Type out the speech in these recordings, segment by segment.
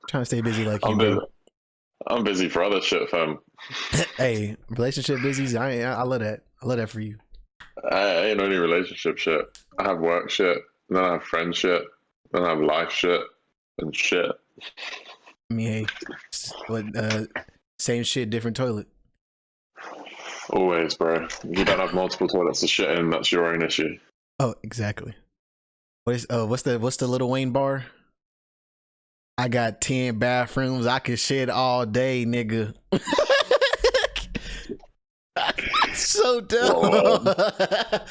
Trying to stay busy like you, I'm busy. bro. I'm busy for other shit, fam. Hey, relationship busy. I love that. I love that for you. I ain't only relationship shit. I have work shit, then I have friend shit, then I have life shit and shit. I mean, hey, what? Same shit, different toilet. Always, bro. If you don't have multiple toilets to shit in, that's your own issue. Oh, exactly. What's the Little Wayne bar? I got 10 bathrooms. I can shit all day, nigga. So dumb. Well,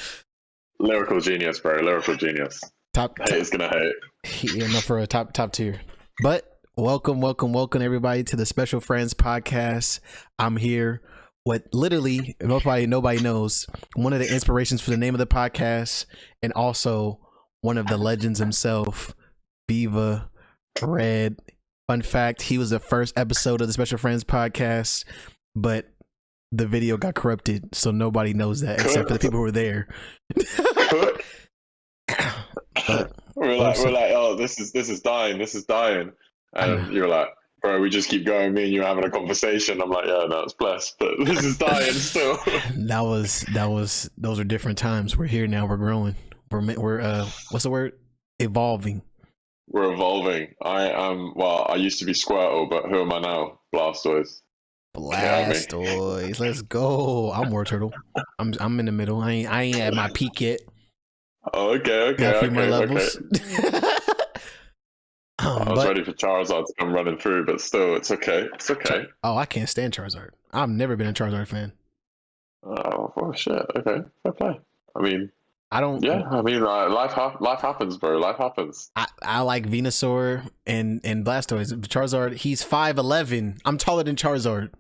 lyrical genius, bro. Lyrical genius. top, Hate top is gonna hate. yeah, no, for a top tier. But welcome everybody to the Special Friends podcast. I'm here. What literally nobody knows, one of the inspirations for the name of the podcast, and also one of the legends himself, Viva Red. Fun fact: he was the first episode of the Special Friends podcast, but the video got corrupted, so nobody knows that except for the people who were there. But we're like, oh, this is dying, and you're like, bro, we just keep going. Me and you having a conversation. I'm like, yeah, no, it's blessed, but this is dying still. Those are different times. We're here now. We're growing. We're what's the word? Evolving. We're evolving. I used to be Squirtle, but who am I now? Blastoise. Blastoise. Let's go. I'm War Turtle. I'm in the middle. I ain't at my peak yet. Oh, okay. Got a few more levels. I was ready for Charizard to come running through, but still, it's okay. It's okay. Oh, I can't stand Charizard. I've never been a Charizard fan. Oh, well, shit. Okay, fair play. I mean, I don't. Yeah, I mean, life happens, bro. Life happens. I like Venusaur and Blastoise. Charizard, he's 5'11". I'm taller than Charizard.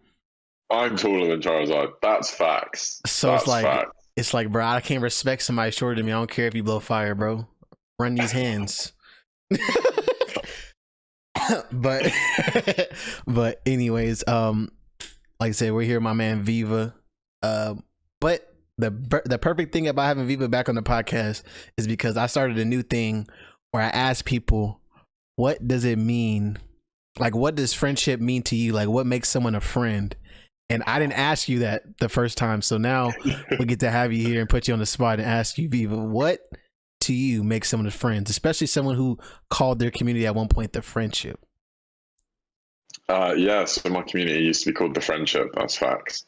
I'm taller than Charizard. That's facts. So That's facts. it's like, bro, I can't respect somebody shorter than me. I don't care if you blow fire, bro. Run these hands. but but anyways, like I said, we're here, my man Viva. But the perfect thing about having Viva back on the podcast is because I started a new thing where I ask people, what does it mean? Like, what does friendship mean to you? Like, what makes someone a friend? And I didn't ask you that the first time. So now we get to have you here and put you on the spot and ask you, Viva, what to you makes someone a friend, especially someone who called their community at one point the friendship? Yeah, so my community used to be called the Friendship. That's facts.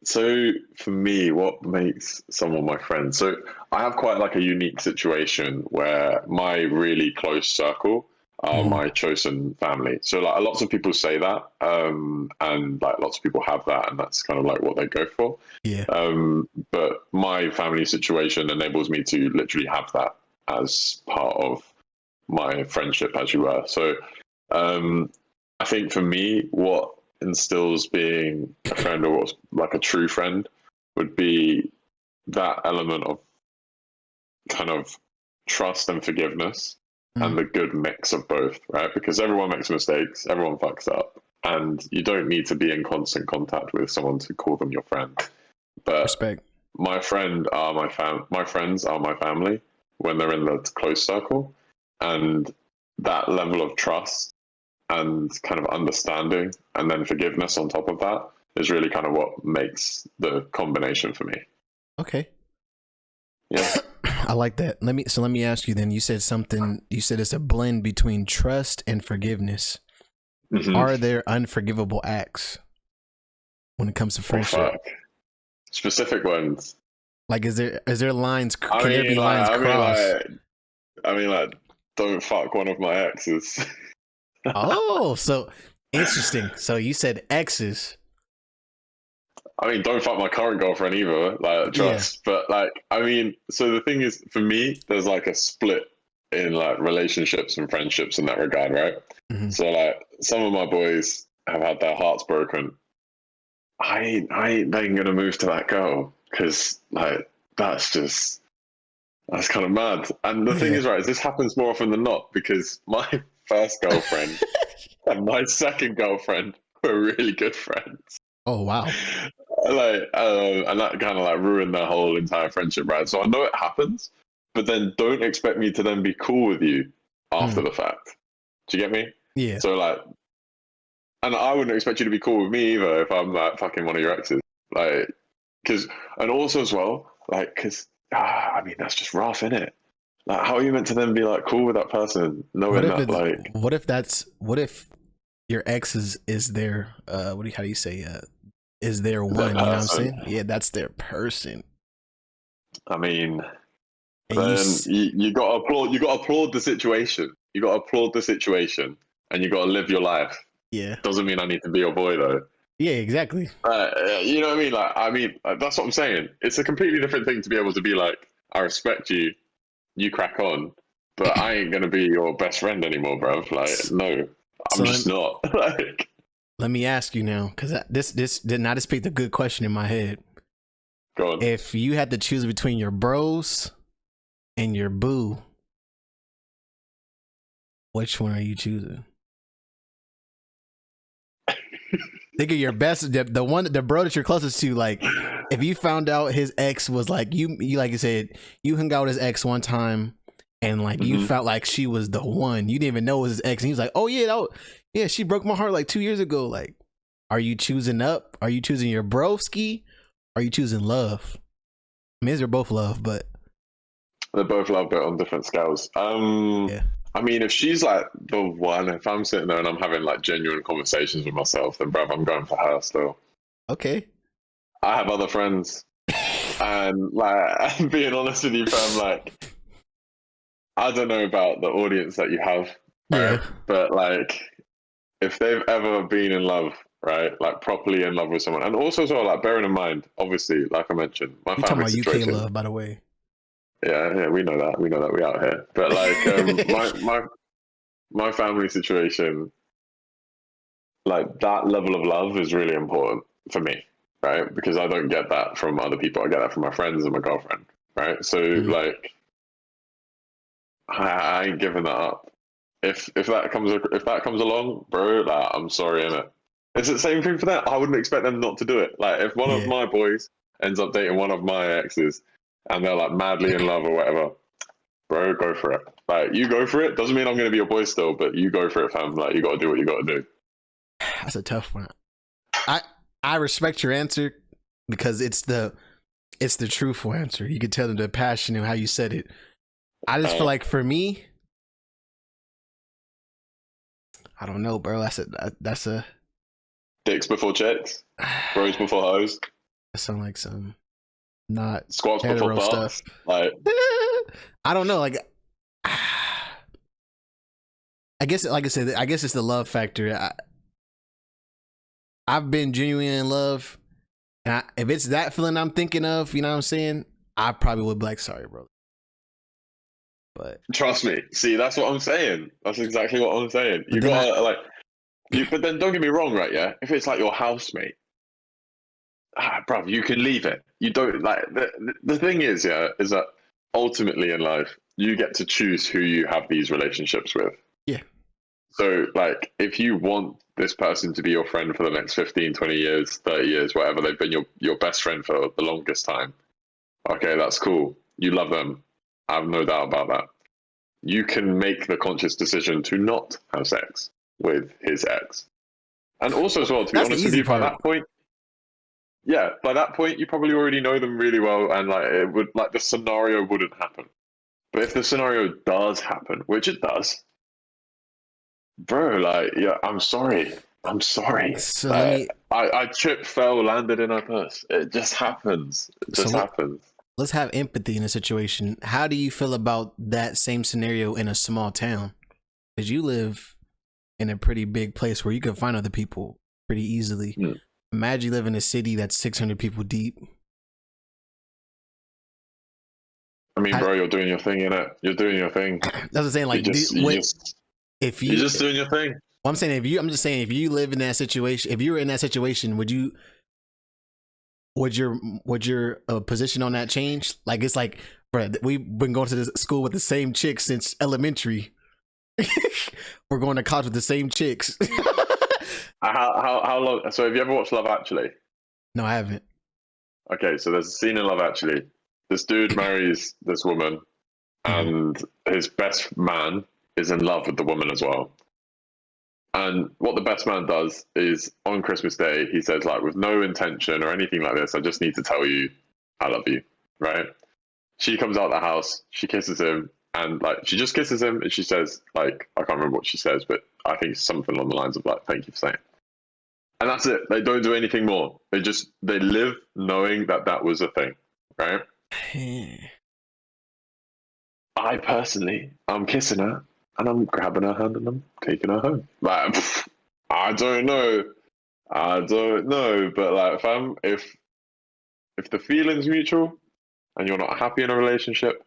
So for me, what makes someone my friend? So I have quite like a unique situation where my really close circle are my chosen family. So like lots of people say that, and like lots of people have that, and that's kind of like what they go for. Yeah. But my family situation enables me to literally have that as part of my friendship, as you were. So I think for me, what instills being a friend or what's like a true friend would be that element of kind of trust and forgiveness and the good mix of both, right? Because everyone makes mistakes, everyone fucks up, and you don't need to be in constant contact with someone to call them your friend. But respect. My friends are my family when they're in the close circle, and that level of trust and kind of understanding and then forgiveness on top of that is really kind of what makes the combination for me. Okay. Yeah. I like that. Let me ask you then. You said it's a blend between trust and forgiveness. Mm-hmm. Are there unforgivable acts when it comes to friendship? Specific ones. Like, is there lines? Can there be lines crossed? I mean, like, don't fuck one of my exes. Oh, so interesting. So you said exes. I mean, don't fuck my current girlfriend either, like, trust. Yeah. But like, I mean, so the thing is, for me, there's like a split in like relationships and friendships in that regard, right? Mm-hmm. So like, some of my boys have had their hearts broken. I ain't then gonna move to that girl because like that's kind of mad. And the thing is, right, this happens more often than not because my first girlfriend and my second girlfriend were really good friends. Oh wow! Like, and that kind of like ruined their whole entire friendship, right? So I know it happens, but then don't expect me to then be cool with you after the fact. Do you get me? Yeah. So like, and I wouldn't expect you to be cool with me either if I'm like fucking one of your exes. Like, because, and also as well, like, because, I mean, that's just rough, isn't it? Like, how are you meant to then be like cool with that person, knowing that, like, what if your ex is their, how do you say, is their one, you know what I'm saying? Yeah, that's their person. I mean, And then you got to applaud the situation. You got to applaud the situation, and you got to live your life. yeah. Doesn't mean I need to be your boy though. Yeah, exactly. You know what I mean? Like, that's what I'm saying. It's a completely different thing to be able to be like, I respect you, you crack on, but I ain't gonna be your best friend anymore, bro. Like, no, I'm just not. Like, let me ask you now, because this did not speak the good question in my head. go on. If you had to choose between your bros and your boo, which one are you choosing? Think of your best, the bro that you're closest to. Like, if you found out his ex was like you like you said, you hung out with his ex one time, and like you felt like she was the one. You didn't even know it was his ex, and he was like, "Oh yeah, yeah, she broke my heart like 2 years ago." Like, are you choosing up? Are you choosing your broski? Are you choosing love? I mean, they're both love, but they're both love, but on different scales. yeah. I mean, if she's like the one, if I'm sitting there and I'm having like genuine conversations with myself, then bruv, I'm going for her still. Okay. I have other friends, and like, being honest with you, fam, like, I don't know about the audience that you have, right? Yeah. But like, if they've ever been in love, right, like properly in love with someone, and also as well, like, bearing in mind, obviously, like I mentioned, my You talking family about UK situation. love, by the way. Yeah, we know that. We know that we out here. But like, my family situation, like that level of love is really important for me, right? Because I don't get that from other people. I get that from my friends and my girlfriend, right? So like, I ain't giving that up. If that comes along, bro, like, I'm sorry, innit? It's the same thing for them. I wouldn't expect them not to do it. Like, if one of Yeah. my boys ends up dating one of my exes, and they're like madly in love or whatever, bro, go for it. Like, you go for it. Doesn't mean I'm gonna be your boy still, but you go for it, fam. Like, you gotta do what you gotta do. That's a tough one. I respect your answer because it's the truthful answer. You can tell the passion and how you said it. I just feel like for me, I don't know, bro. That's a dicks before chicks, bros before hoes. That sound like some not squats before stuff. Like, I don't know. Like, I guess, like I said, I guess it's the love factor. I've been genuinely in love, and if it's that feeling I'm thinking of, you know what I'm saying, I probably would be like, sorry, bro. But trust me. See, that's what I'm saying. That's exactly what I'm saying. You gotta but then don't get me wrong, right? Yeah, if it's like your housemate, bro, you can leave it. You don't like the thing is, yeah, is that ultimately in life you get to choose who you have these relationships with. Yeah. So like, if you want this person to be your friend for the next 15, 20 years, 30 years, whatever, they've been your best friend for the longest time. Okay, that's cool. You love them. I have no doubt about that. You can make the conscious decision to not have sex with his ex. And also as well, to be honest with you, by that point, you probably already know them really well, and like, it would, like, the scenario wouldn't happen. But if the scenario does happen, which it does, bro, like, yeah, I'm sorry. So let me. I tripped, fell, landed in her purse. It just happens. It just happens. Let's have empathy in a situation. How do you feel about that same scenario in a small town? Because you live in a pretty big place where you can find other people pretty easily. Imagine you live in a city that's 600 people deep. I mean, bro, you're doing your thing, innit? You're doing your thing. That's what I'm saying. Like, you're just doing your thing. Well, I'm just saying, if you live in that situation, if you were in that situation, would your position on that change? Like, it's like, bro, we've been going to this school with the same chicks since elementary. We're going to college with the same chicks. How long? So have you ever watched Love Actually? No, I haven't. Okay, so there's a scene in Love Actually. This dude marries this woman, and his best man is in love with the woman as well. And what the best man does is on Christmas Day, he says, like, with no intention or anything like this, I just need to tell you I love you, right? She comes out of the house, she kisses him, and like she just kisses him and she says, like, I can't remember what she says, but I think it's something along the lines of like, thank you for saying. And that's it. They don't do anything more. They live knowing that that was a thing, right? I personally, I'm kissing her and I'm grabbing her hand and I'm taking her home. Like, I don't know, but like, fam, if the feeling's mutual and you're not happy in a relationship,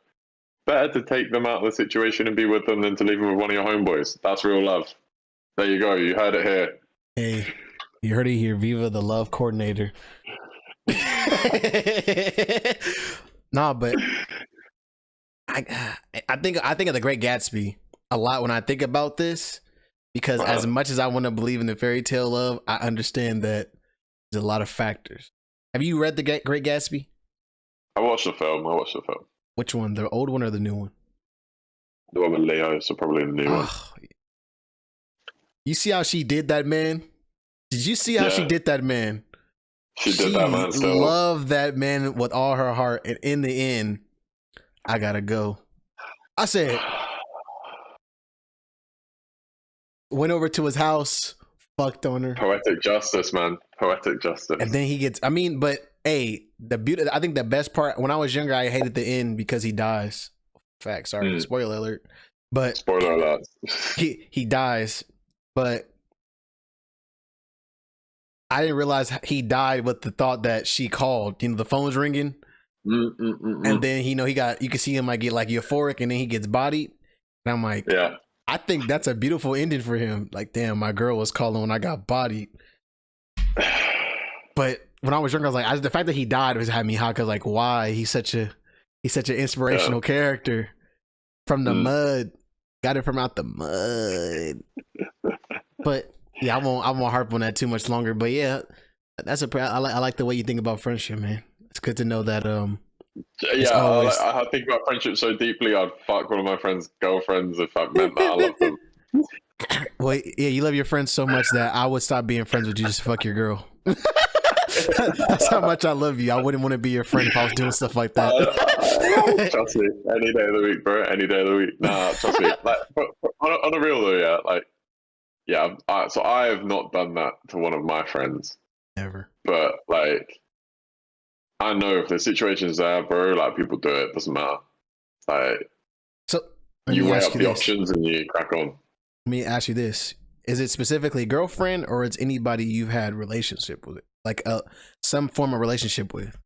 better to take them out of the situation and be with them than to leave them with one of your homeboys. That's real love. There you go. You heard it here. Hey, you heard it here. Viva, the love coordinator. Nah, but I think of The Great Gatsby a lot when I think about this, because as much as I want to believe in the fairy tale love, I understand that there's a lot of factors. Have you read The Great Gatsby? I watched the film. Which one? The old one or the new one? The one with Leo, so probably the new one. You see how she did that, man? Did you see how she did that, man? She did that, man. She loved that man with all her heart, and in the end, I gotta go. I said, went over to his house, fucked on her. Poetic justice, man. Poetic justice. And then he gets, I mean, but hey, the beauty, I think the best part, when I was younger, I hated the end because he dies. Fact, sorry, spoiler alert. But spoiler alert. he dies, but I didn't realize he died with the thought that she called. You know, the phone's ringing. And then you can see him like get like euphoric, and then he gets bodied. And I'm like, yeah, I think that's a beautiful ending for him. Like, damn, my girl was calling when I got bodied. But when I was younger, I was like, the fact that he died was had me hot, because like, why? He's such an inspirational character from the mud. Got it from out the mud. But yeah, I won't harp on that too much longer. But yeah, I like the way you think about friendship, man. It's good to know that. I think about friendship so deeply. I'd fuck one of my friends' girlfriends if that meant that I love them. Well, yeah, you love your friends so much that I would stop being friends with you just to fuck your girl. That's how much I love you. I wouldn't want to be your friend if I was doing stuff like that. Trust me, any day of the week, bro. Any day of the week. Nah, trust me. Like, on a real though, yeah. Like, yeah. So I have not done that to one of my friends. Never. But like, I know if the situation's there, bro. Like, people do it. Doesn't matter. Like, so you weigh up the options and you crack on. Let me ask you this: is it specifically girlfriend, or it's anybody you've had relationship with, like some form of relationship with?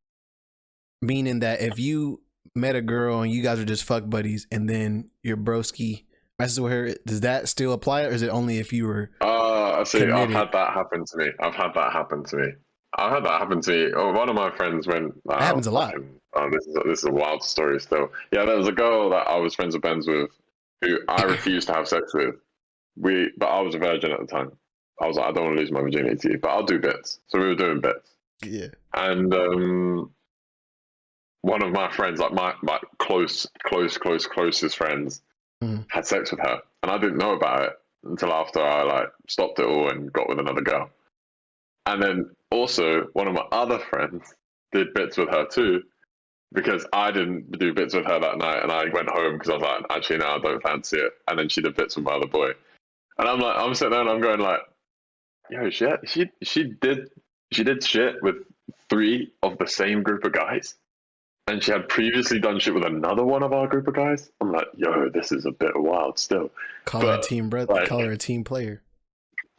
Meaning that if you met a girl and you guys are just fuck buddies, and then your broski messes with her, does that still apply, or is it only if you were? I see. Committed? I've had that happen to me. One of my friends when that happens a lot. This is a wild story still. Yeah, there was a girl that I was friends with Ben's with, who I refused to have sex with. But I was a virgin at the time. I was like, I don't want to lose my virginity to you, but I'll do bits. So we were doing bits. Yeah. And one of my friends, like my closest friends, had sex with her, and I didn't know about it until after I like stopped it all and got with another girl. And then also one of my other friends did bits with her too, because I didn't do bits with her that night, and I went home because I was like, actually, no, I don't fancy it. And then she did bits with my other boy. And I'm sitting there and I'm going like, yo, she did shit with 3 of the same group of guys, and she had previously done shit with another one of our group of guys. I'm like, yo, this is a bit wild still. Call her a team brother. Like, call her a team player.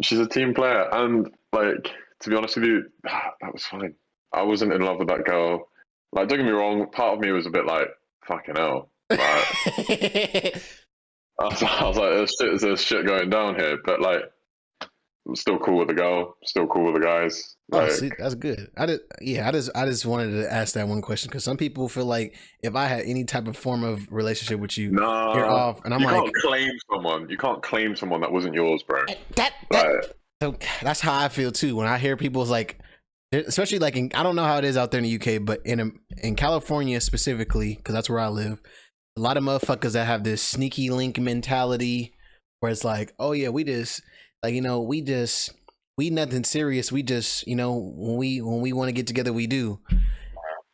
She's a team player, and like, to be honest with you, that was fine. I wasn't in love with that girl. Like, don't get me wrong, part of me was a bit like, fucking hell. Like, I was like, there's shit going down here, but like, I'm still cool with the girl, still cool with the guys. Like, see, that's good. I just wanted to ask that one question, because some people feel like if I had any type of form of relationship with you, you're off, and I'm like, you can't claim someone that wasn't yours, bro. So that's how I feel too when I hear people's like, especially like I don't know how it is out there in the UK, but in California specifically, because that's where I live. A lot of motherfuckers that have this sneaky link mentality where it's like, oh yeah, we just like, we nothing serious. We just, when we want to get together, we do.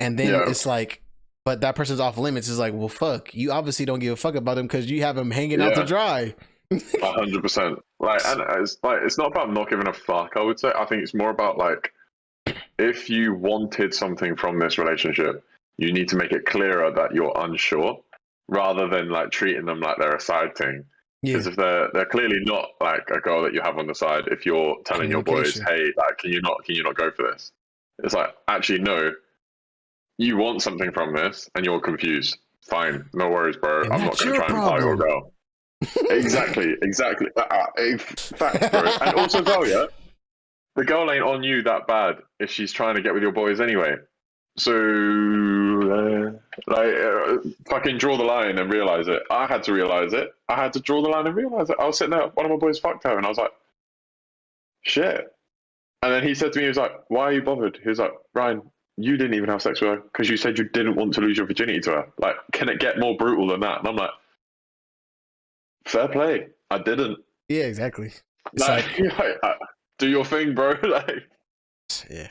And then Yeah, it's like, but that person's off limits. It's like, well, fuck, you obviously don't give a fuck about them because you have them hanging out to yeah, dry. 100%. Like, and it's not about not giving a fuck. I would say I think it's more about like if you wanted something from this relationship, you need to make it clearer that you're unsure, rather than like treating them like they're a side thing. Yeah, Because if they're clearly not like a girl that you have on the side, if you're telling your boys, communication. hey, like, can you not go for this? It's like, actually, no, you want something from this and you're confused. Fine, no worries, bro. And I'm not that's going to your try and buy your problem. girl. Exactly. Facts, bro. And also, as well, yeah, the girl ain't on you that bad if she's trying to get with your boys anyway. So, fucking draw the line and realize it. I had to realize it. I had to draw the line and realize it. I was sitting there, one of my boys fucked her, and I was like, shit. And then he said to me, he was like, why are you bothered? He was like, Ryan, you didn't even have sex with her because you said you didn't want to lose your virginity to her. Like, can it get more brutal than that? And I'm like, fair play. I didn't. Yeah, exactly. It's Like, like, do your thing, bro. Like, yeah.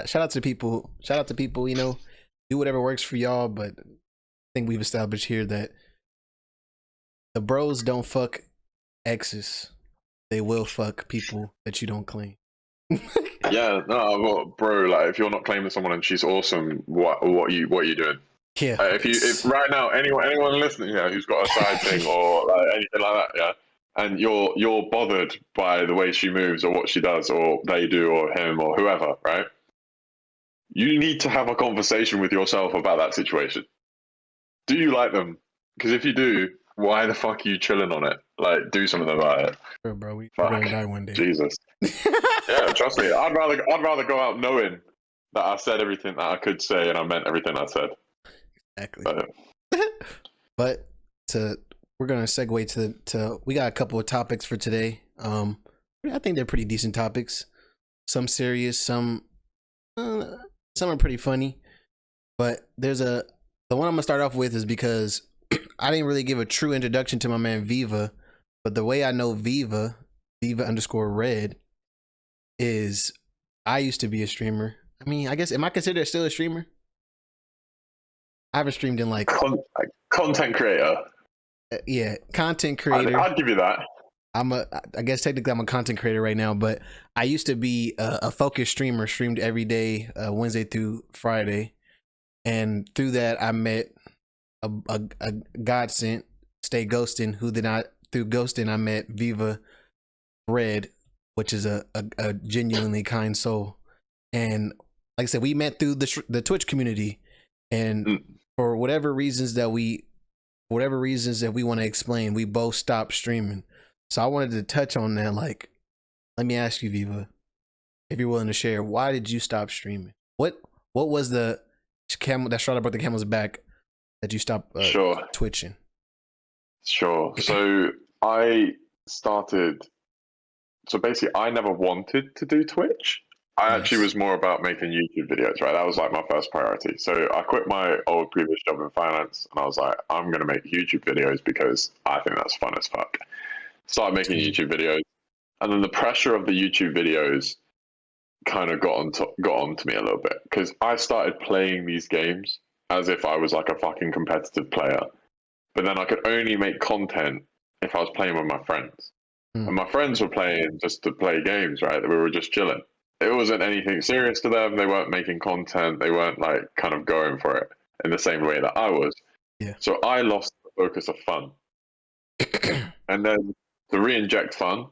Shout out to people. Shout out to people. Do whatever works for y'all. But I think we've established here that the bros don't fuck exes. They will fuck people that you don't claim. yeah, no, well, bro. Like, if you're not claiming someone and she's awesome, what are you doing? Yeah. If right now anyone listening here who's got a side thing or like anything like that, yeah, and you're bothered by the way she moves or what she does or they do or him or whoever, right? You need to have a conversation with yourself about that situation. Do you like them? Because if you do, why the fuck are you chilling on it? Like, do something about it. Bro, we're Fuck, gonna die one day. Jesus. Yeah, trust me. I'd rather go out knowing that I said everything that I could say and I meant everything I said. Exactly. But we're gonna segue to we got a couple of topics for today. I think they're pretty decent topics. Some serious, some are pretty funny. But the one I'm gonna start off with is because I didn't really give a true introduction to my man Viva, but the way I know Viva _Red, is I used to be a streamer. I mean, I guess, am I considered still a streamer? I haven't streamed in like content creator. Yeah, content creator. I'd give you that. I guess technically I'm a content creator right now, but I used to be a focused streamer, streamed every day, Wednesday through Friday, and through that I met a godsend, Stay Ghosting, who then through Ghosting I met Viva Red, which is a genuinely kind soul, and like I said, we met through the Twitch community, and for whatever reasons that we want to explain, we both stopped streaming. So I wanted to touch on that. Like, let me ask you, Viva, if you're willing to share, why did you stop streaming? What was the camel that Shroud brought the camel's back that you stopped twitching? Sure. So basically I never wanted to do Twitch. I actually was more about making YouTube videos, right? That was like my first priority. So I quit my old previous job in finance and I was like, I'm going to make YouTube videos because I think that's fun as fuck. Started making YouTube videos. And then the pressure of the YouTube videos kind of got on to me a little bit because I started playing these games as if I was like a fucking competitive player. But then I could only make content if I was playing with my friends. And my friends were playing just to play games, right? We were just chilling. It wasn't anything serious to them. They weren't making content. They weren't like kind of going for it in the same way that I was. Yeah. So I lost the focus of fun. And then to re-inject fun,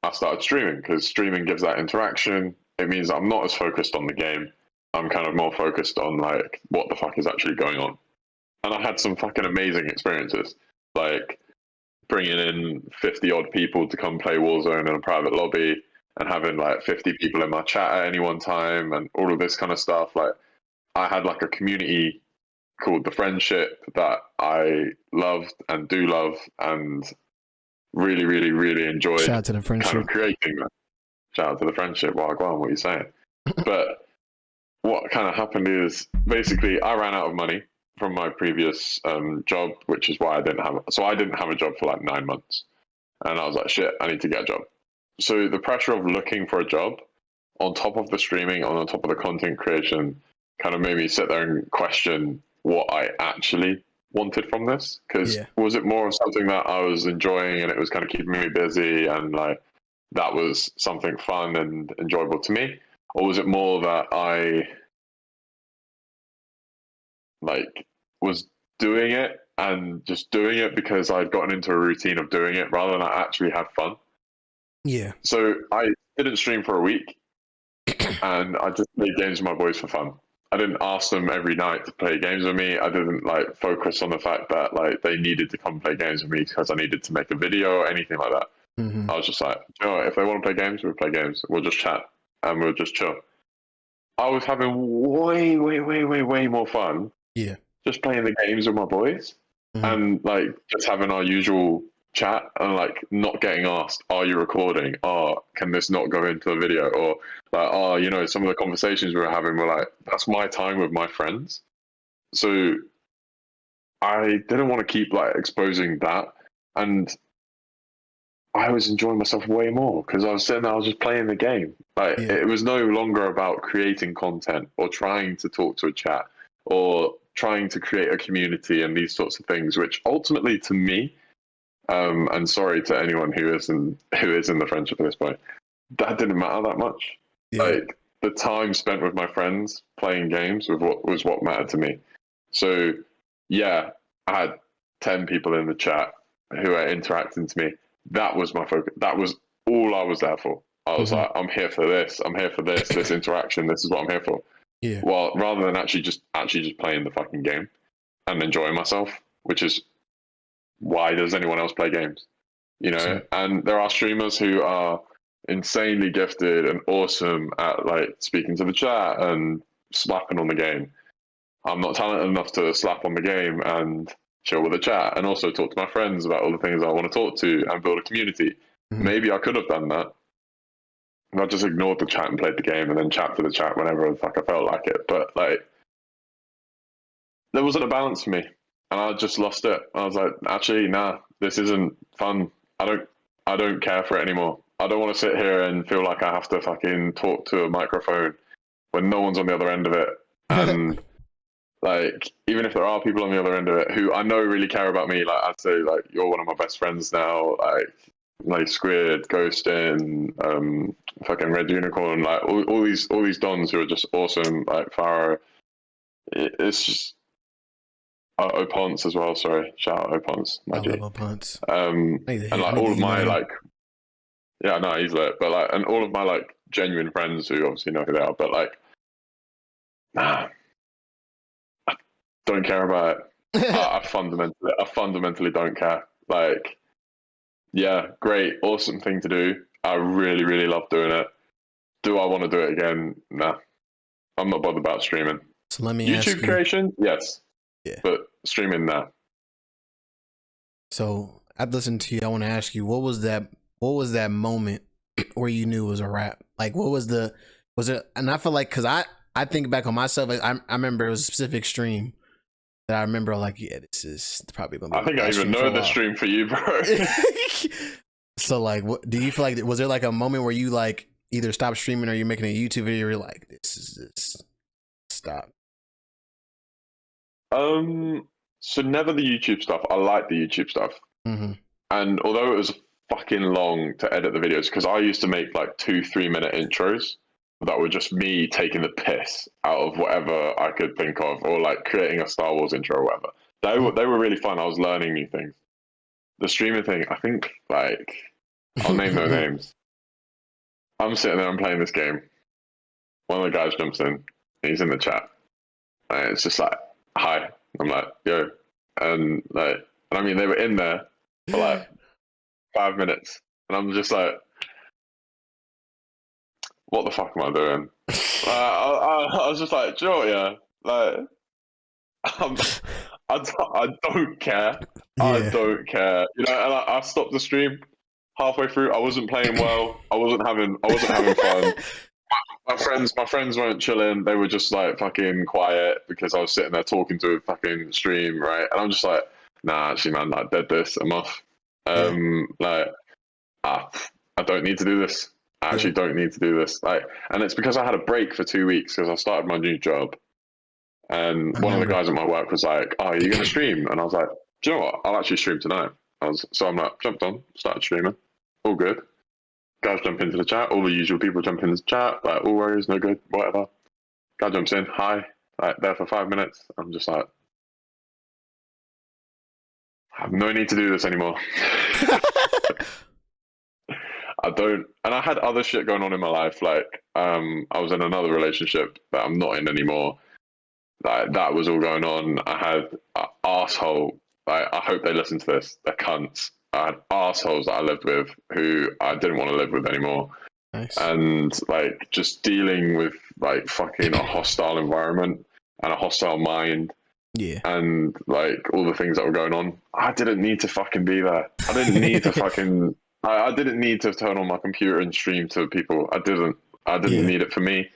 I started streaming because streaming gives that interaction. It means I'm not as focused on the game. I'm kind of more focused on like what the fuck is actually going on. And I had some fucking amazing experiences, like bringing in 50 odd people to come play Warzone in a private lobby and having like 50 people in my chat at any one time and all of this kind of stuff. Like I had like a community called The Friendship that I loved and do love and really, really, really enjoyed. Shout out to The Friendship. Kind of creating that. Shout out to The Friendship. Wow, go on, what are you saying? But what kind of happened is basically I ran out of money from my previous job, which is why I didn't have a job for like 9 months. And I was like, shit, I need to get a job. so the pressure of looking for a job on top of the streaming, on top of the content creation, kind of made me sit there and question what I actually wanted from this. Because Yeah. was it more of something that I was enjoying and it was kind of keeping me busy and like that was something fun and enjoyable to me? Or was it more that I like was doing it and just doing it because I'd gotten into a routine of doing it rather than I actually have fun? Yeah. So I didn't stream for a week and I just played games with my boys for fun. I didn't ask them every night to play games with me. I didn't like focus on the fact that like they needed to come play games with me because I needed to make a video or anything like that. Mm-hmm. I was just like, you know what, if they want to play games, we'll play games. We'll just chat and we'll just chill. I was having way more fun Yeah. just playing the games with my boys Mm-hmm. and like just having our usual chat and like not getting asked, are you recording? Oh, can this not go into a video? Or like, oh, you know, some of the conversations we were having were like, that's my time with my friends. So I didn't want to keep like exposing that. And I was enjoying myself way more because I was sitting there, I was just playing the game. Like Yeah. it was no longer about creating content or trying to talk to a chat or trying to create a community and these sorts of things, which ultimately to me, and sorry to anyone who is in the friendship at this point, that didn't matter that much. Yeah. Like the time spent with my friends playing games was what mattered to me. So yeah, I had 10 people in the chat who were interacting to me. That was my focus. That was all I was there for. I was Mm-hmm. like, I'm here for this. I'm here for this interaction. This is what I'm here for. Yeah. Well, rather than actually just playing the fucking game and enjoying myself, which is why does anyone else play games? You know, So, and there are streamers who are insanely gifted and awesome at like speaking to the chat and slapping on the game. I'm not talented enough to slap on the game and chill with the chat and also talk to my friends about all the things I want to talk to and build a community. mm-hmm. Maybe I could have done that. And I just ignored the chat and played the game and then chat to the chat whenever the fuck I felt like it. But like there wasn't a balance for me. And I just lost it. I was like, actually, nah, this isn't fun. I don't care for it anymore. I don't want to sit here and feel like I have to fucking talk to a microphone when no one's on the other end of it. And like, even if there are people on the other end of it who I know really care about me, like I'd say, like you're one of my best friends now, like Squid, Ghostin, fucking Red Unicorn, like all these dons who are just awesome, like Farah. It's just Opons as well. Sorry, shout out Opons, my I G. love punts. And like all of my like, yeah, no, he's lit, but like, and all of my like genuine friends who obviously know who they are, but like, nah, I don't care about it. I fundamentally don't care. Like, yeah, great, awesome thing to do. I really love doing it. Do I want to do it again? Nah, I'm not bothered about streaming. So let me ask YouTube you. creation, yes, Yeah. but streaming, nah. So I've listened to you. I want to ask you, what was that moment where you knew it was a wrap? Like, what was it? And I feel like, cause I think back on myself, I remember it was a specific stream that I remember like, yeah, this is probably gonna be I think my I last even stream for know a the while. stream for you, bro. So like, what do you feel like? Was there like a moment where you like either stopped streaming or you're making a YouTube video? You're like, this stop. So never the YouTube stuff. I like the YouTube stuff. Mm-hmm. And although it was fucking long to edit the videos, because I used to make like 2-3 minute intros that were just me taking the piss out of whatever I could think of, or like creating a Star Wars intro or whatever. They were really fun. I was learning new things. The streaming thing, I think like I'll name no names. I'm sitting there, I'm playing this game. One of the guys jumps in, he's in the chat. And it's just like, hi. I'm like, yo. And like, and I mean, they were in there for like 5 minutes. And I'm just like, what the fuck am I doing? I was just like, Joe, yeah. Like, I'm, I don't care. I Yeah. don't care. You know, and I stopped the stream halfway through. I wasn't playing well. I wasn't having fun. My friends weren't chilling. They were just like fucking quiet because I was sitting there talking to a fucking stream, right? And I'm just like, nah, actually, man, like, dead this. I'm off. Yeah. Like, I don't need to do this. I actually don't need to do this. Like, and it's because I had a break for 2 weeks because I started my new job. And one of the guys at my work was like, "Oh, are you going to stream?" And I was like, "Do you know what? I'll actually stream tonight." So I'm like, jumped on, started streaming. All good. Guys jump into the chat. All the usual people jump into the chat. Like, all worries, no good, whatever. Guy jumps in, hi. Like, there for 5 minutes. I'm just like, I have no need to do this anymore. I don't, and I had other shit going on in my life. Like, I was in another relationship that I'm not in anymore. Like, that was all going on. I had an asshole. Like, I hope they listen to this. They're cunts. I had assholes that I lived with who I didn't want to live with anymore. Nice. And like just dealing with like fucking a hostile environment and a hostile mind. Yeah. And like all the things that were going on. I didn't need to fucking be there. I didn't need to fucking I didn't need to turn on my computer and stream to people. I didn't need it for me.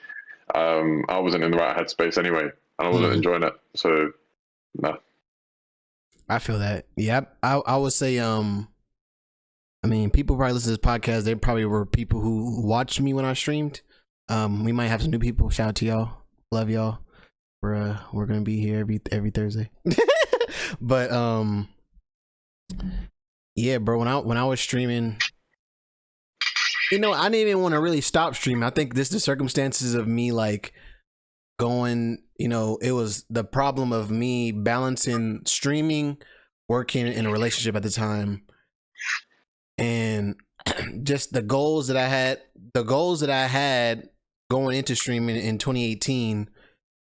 I wasn't in the right headspace anyway, and I wasn't enjoying it. So no. I feel that. Yeah, I would say I mean, people probably listen to this podcast. They probably were people who watched me when I streamed. We might have some new people. Shout out to y'all. Love y'all. We're gonna be here every Thursday. But yeah, bro. When I was streaming, you know, I didn't even want to really stop streaming. I think this the circumstances of me like going. You know, it was the problem of me balancing streaming, working in a relationship at the time, and just the goals that I had going into streaming in 2018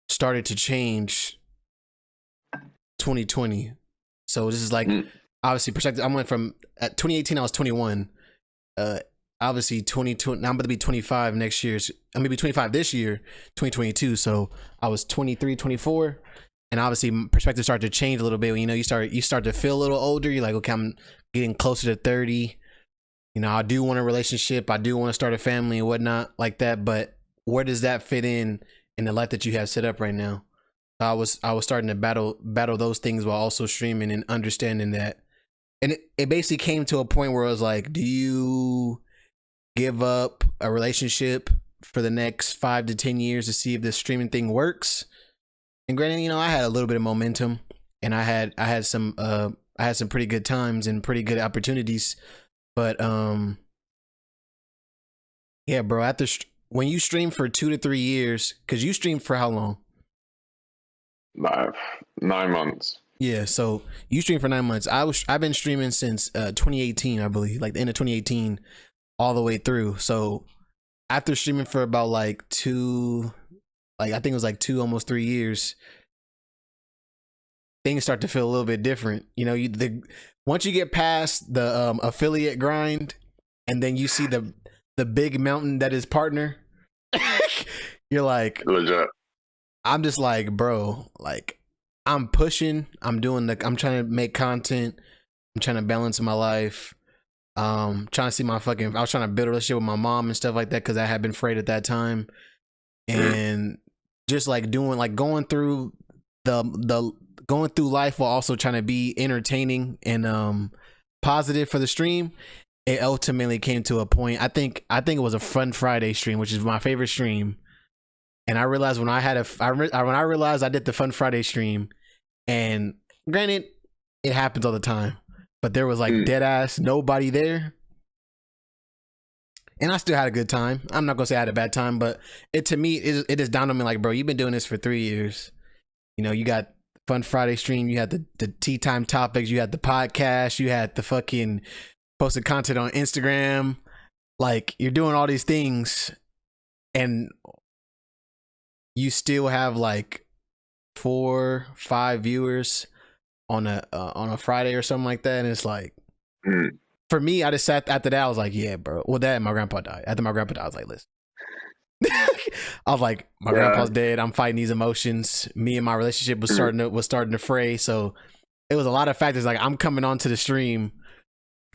started to change 2020. So this is like obviously perspective. I went from at 2018 I was 21. Obviously 2020 now I'm about to be 25 next year. I'm gonna be 25 this year, 2022. So I was 23, 24. And obviously perspectives start to change a little bit when you know you start to feel a little older. You're like, okay, I'm getting closer to 30. You know, I do want a relationship, I do want to start a family and whatnot like that, but where does that fit in the life that you have set up right now? I was starting to battle those things while also streaming and understanding that. And it basically came to a point where I was like, do you give up a relationship for the next 5 to 10 years to see if this streaming thing works? And granted, you know, I had a little bit of momentum and I had some pretty good times and pretty good opportunities. But yeah, bro, when you stream for 2 to 3 years, because you streamed for how long? 9 months. Yeah, so you streamed for 9 months. I've been streaming since 2018, I believe, like the end of 2018 all the way through. So after streaming for about like I think it was like 2 almost 3 years, things start to feel a little bit different. You know, once you get past the affiliate grind and then you see the big mountain that is partner, you're like, legit. I'm just like, bro, like I'm pushing, I'm trying to make content, I'm trying to balance my life, trying to see I was trying to build a relationship with my mom and stuff like that because I had been frayed at that time, and just like going through life while also trying to be entertaining and positive for the stream. It ultimately came to a point. I think it was a Fun Friday stream, which is my favorite stream. And I realized when I realized I did the Fun Friday stream, and granted, it happens all the time, but there was like dead ass nobody there, and I still had a good time. I'm not gonna say I had a bad time, but it just dawned on me like, bro, you've been doing this for 3 years. You know, you got Fun Friday stream, you had the tea time topics, you had the podcast, you had the fucking posted content on Instagram. Like, you're doing all these things, and you still have like 4, 5 viewers on a Friday or something like that. And it's like, for me, I just sat after that. I was like, yeah, bro. Well, that and my grandpa died. After my grandpa died, I was like, listen. I was like, my grandpa's dead. I'm fighting these emotions. Me and my relationship was starting to fray. So it was a lot of factors. Like, I'm coming onto the stream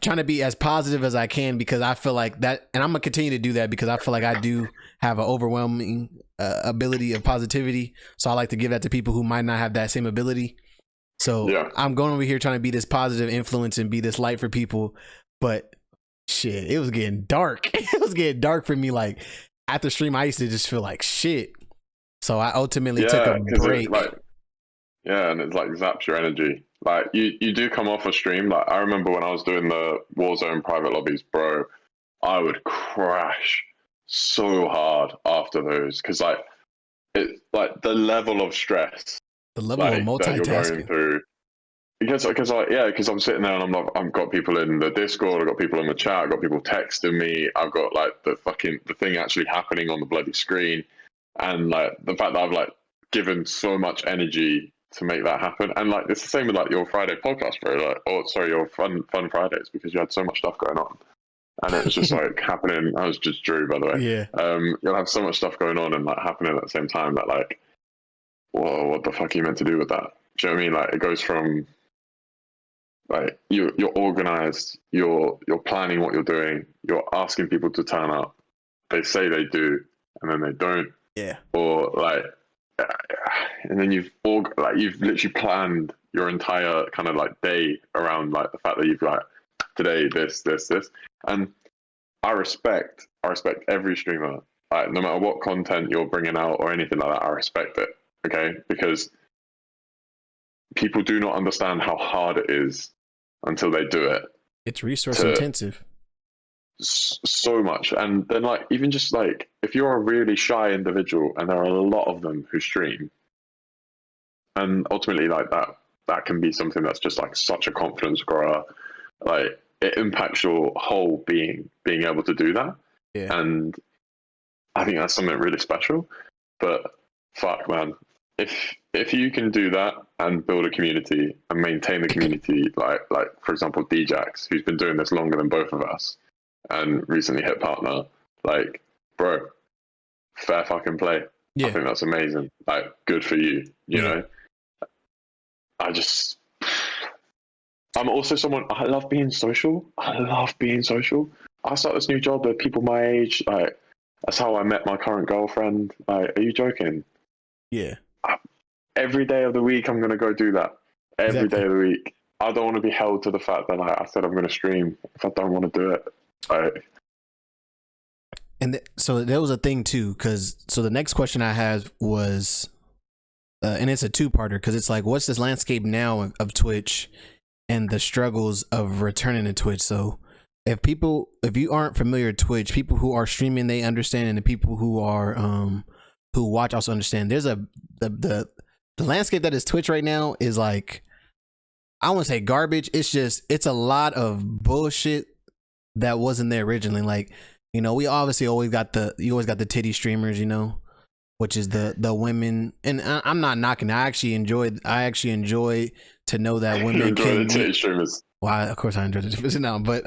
trying to be as positive as I can because I feel like that, and I'm gonna continue to do that because I feel like I do have an overwhelming ability of positivity. So I like to give that to people who might not have that same ability. So I'm going over here trying to be this positive influence and be this light for people. But shit, it was getting dark. It was getting dark for me. Like after stream, I used to just feel like shit. So I ultimately took a because break. and it's like zaps your energy. Like you do come off a stream. Like I remember when I was doing the Warzone private lobbies, bro, I would crash so hard after those because like it like the level of stress The level of that you're going multitasking. through. Because I'm sitting there and I've got people in the Discord, I've got people in the chat, I've got people texting me, I've got like the thing actually happening on the bloody screen, and like the fact that I've like given so much energy to make that happen, and like it's the same with like your Friday podcast, bro. Like, oh, sorry, your fun Fridays because you had so much stuff going on, and it was just like happening. I was just Drew, by the way. Yeah. You'll have so much stuff going on and like happening at the same time that like, whoa, what the fuck are you meant to do with that? Do you know what I mean? Like it goes from like you're organized, you're planning what you're doing, you're asking people to turn up. They say they do, and then they don't. Yeah. Or like, and then you've literally planned your entire kind of like day around like the fact that you've like today this, and I respect every streamer. Like no matter what content you're bringing out or anything like that, I respect it. Okay, because people do not understand how hard it is until they do it. It's resource intensive. So much. And then like even just like if you're a really shy individual, and there are a lot of them who stream, and ultimately like that can be something that's just like such a confidence grower. Like it impacts your whole being able to do that. Yeah. And I think that's something really special. But fuck, man, if you can do that and build a community and maintain the community, like for example Djax, who's been doing this longer than both of us and recently hit partner, like bro, fair fucking play. Yeah. I think that's amazing. Like good for you, you know. I'm also someone, I love being social. I start this new job with people my age. Like that's how I met my current girlfriend. Like, are you joking? Yeah. Every day of the week, I'm going to go do that. Every day of the week. I don't want to be held to the fact that like, I said I'm going to stream if I don't want to do it. So there was a thing too, so the next question I had was, and it's a two-parter, because it's like, what's this landscape now of Twitch and the struggles of returning to Twitch? So if you aren't familiar with Twitch, people who are streaming, they understand, and the people who are who watch also understand. There's the landscape that is Twitch right now is like, I won't say garbage. It's a lot of bullshit that wasn't there originally. Like, you know, we obviously always got the titty streamers, you know, which is the women. And I'm not knocking. I actually enjoy to know that women can the titty streamers. Well, of course I enjoy the streamers now, but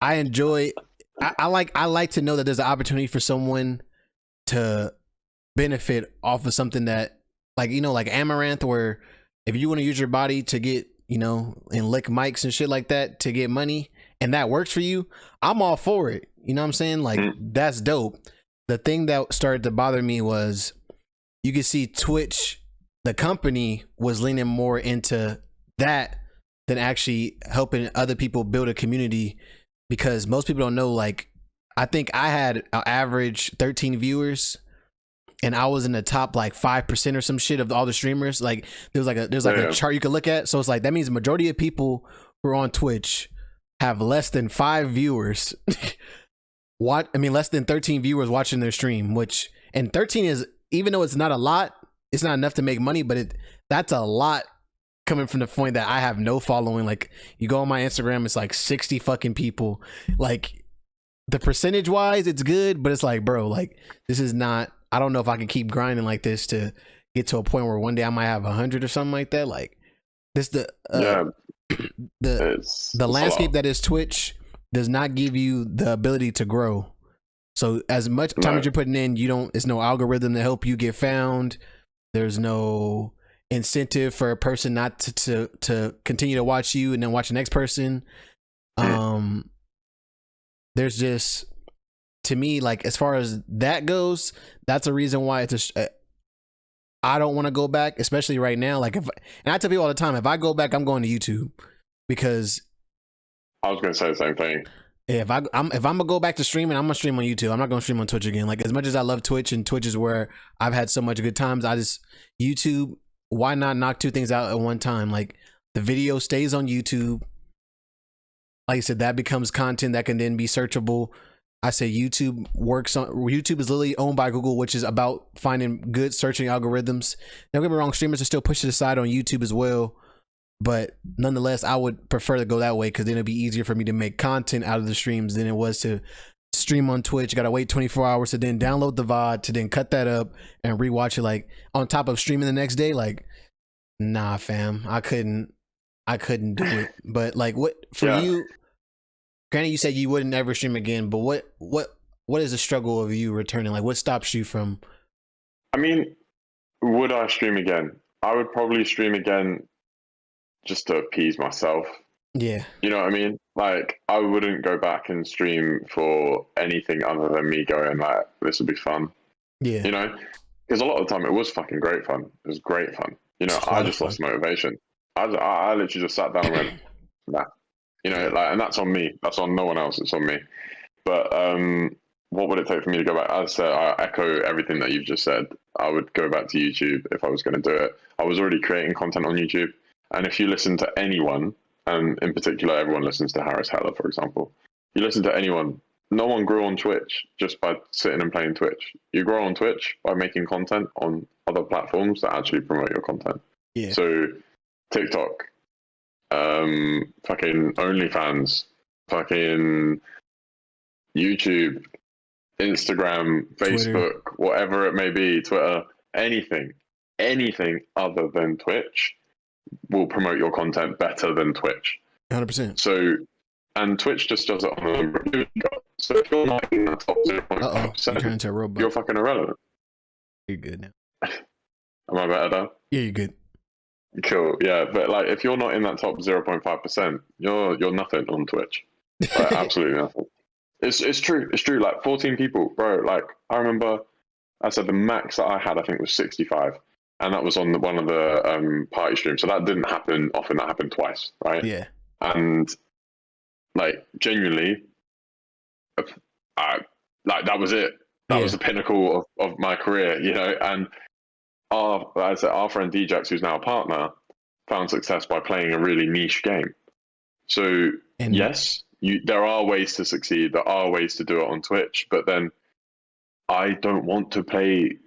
I enjoy. I like to know that there's an opportunity for someone to benefit off of something that, like, you know, like Amaranth, where if you want to use your body to get, you know, and lick mics and shit like that to get money, and that works for you, I'm all for it. You know what I'm saying? Like, that's dope. The thing that started to bother me was you could see Twitch, the company, was leaning more into that than actually helping other people build a community, because most people don't know, like, I think I had an average 13 viewers, and I was in the top like 5% or some shit of all the streamers. Like there's a chart you can look at. So it's like, that means the majority of people who are on Twitch have less than 5 viewers. Less than 13 viewers watching their stream, and 13 is, even though it's not a lot, it's not enough to make money, but that's a lot coming from the point that I have no following. Like, you go on my Instagram, it's like 60 fucking people. Like, the percentage wise, it's good, but it's like, bro, like, this is not, I don't know if I can keep grinding like this to get to a point where one day I might have 100 or something like that. Like, this, the landscape that is Twitch does not give you the ability to grow. So as much time as you're putting in, it's no algorithm to help you get found. There's no incentive for a person not to continue to watch you and then watch the next person. There's just, to me, like, as far as that goes, that's a reason why I don't want to go back, especially right now. Like, and I tell people all the time, if I go back, I'm going to YouTube, because I was going to say the same thing. Yeah, if I'm gonna go back to streaming, I'm gonna stream on YouTube. I'm not gonna stream on Twitch again. Like as much as I love Twitch, and Twitch is where I've had so much good times, I just YouTube. Why not knock two things out at one time? Like the video stays on YouTube. Like I said, that becomes content that can then be searchable. I say YouTube is literally owned by Google, which is about finding good searching algorithms. Don't get me wrong, streamers are still pushed to the side on YouTube as well. But nonetheless, I would prefer to go that way because then it'd be easier for me to make content out of the streams than it was to stream on Twitch. You gotta wait 24 hours to then download the VOD to then cut that up and rewatch it. Like on top of streaming the next day, like nah, fam, I couldn't do it. But like, what for you? Granted, you said you wouldn't ever stream again, but what is the struggle of you returning? Like, what stops you from? I mean, would I stream again? I would probably stream again just to appease myself. Yeah. You know what I mean? Like, I wouldn't go back and stream for anything other than me going like, this would be fun. Yeah. You know? Because a lot of the time it was fucking great fun. It was great fun. You know, I just lost motivation. I literally just sat down and went, nah. You know, like, and that's on me. That's on no one else. It's on me. But what would it take for me to go back? As I said, I echo everything that you've just said. I would go back to YouTube if I was going to do it. I was already creating content on YouTube. And if you listen to anyone, and in particular, everyone listens to Harris Heller, for example, you listen to anyone, no one grew on Twitch just by sitting and playing Twitch. You grow on Twitch by making content on other platforms that actually promote your content. Yeah. So TikTok, fucking OnlyFans, fucking YouTube, Instagram, Facebook, Twitter, whatever it may be, Twitter, anything other than Twitch will promote your content better than Twitch. 100%. So, and Twitch just does it on a number of views. So if you're not in the top 0.5%, you're fucking irrelevant. You're good now. Am I better now? Yeah, you're good. Cool. Yeah, but like if you're not in that top 0.5%, you're nothing on Twitch. Like, absolutely nothing. It's true. It's true. Like 14 people, bro. Like I remember, I said the max that I had, I think, was 65. And that was on one of the party streams. So that didn't happen often. That happened twice, right? Yeah. And like genuinely, like that was it. That was the pinnacle of my career, you know. And our friend Djax, who's now a partner, found success by playing a really niche game. So yes, there are ways to succeed. There are ways to do it on Twitch, but then I don't want to play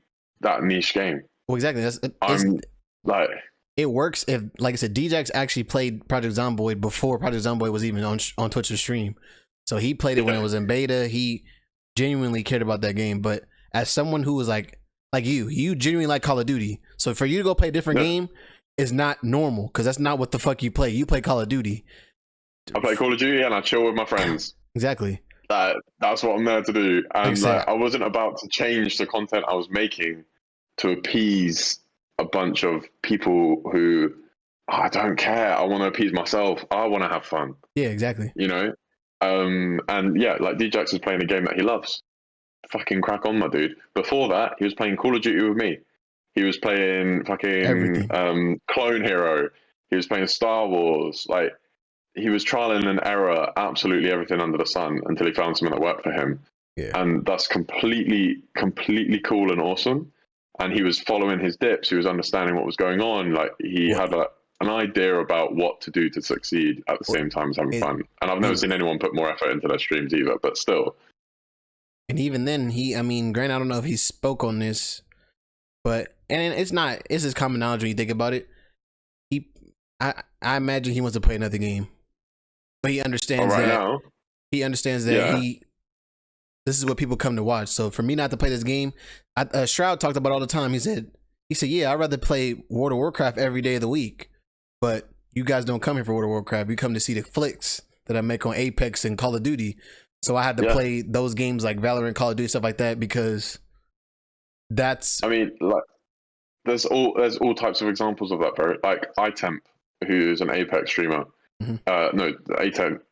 that niche game. Well, exactly. It works if, like I said, Djax actually played Project Zomboid before Project Zomboid was even on Twitch to stream. So he played it when it was in beta. He genuinely cared about that game. But as someone who was like you genuinely like Call of Duty. So for you to go play a different game is not normal because that's not what the fuck you play. You play Call of Duty. I play Call of Duty and I chill with my friends. Exactly. That's what I'm there to do. And I wasn't about to change the content I was making to appease a bunch of people who I don't care. I want to appease myself. I want to have fun. Yeah, exactly. You know? And yeah, like Djax is playing a game that he loves. Fucking crack on, my dude. Before that, he was playing Call of Duty with me. He was playing fucking Clone Hero. He was playing Star Wars. Like, he was trialing and error absolutely everything under the sun until he found something that worked for him. Yeah. And that's completely cool and awesome. And he was following his dips. He was understanding what was going on. Like, he had an idea about what to do to succeed at the same time as having fun. And I've never seen anyone put more effort into their streams either, but still. And even then, granted, I don't know if he spoke on this, but, and it's his common knowledge when you think about it. I imagine he wants to play another game, but he understands that this is what people come to watch. So for me not to play this game, Shroud talked about all the time. He said, yeah, I'd rather play World of Warcraft every day of the week, but you guys don't come here for World of Warcraft. You come to see the flicks that I make on Apex and Call of Duty. So I had to play those games like Valorant, Call of Duty, stuff like that, because that's. I mean, like, there's all types of examples of that, bro. Like iTemp, who's an Apex streamer.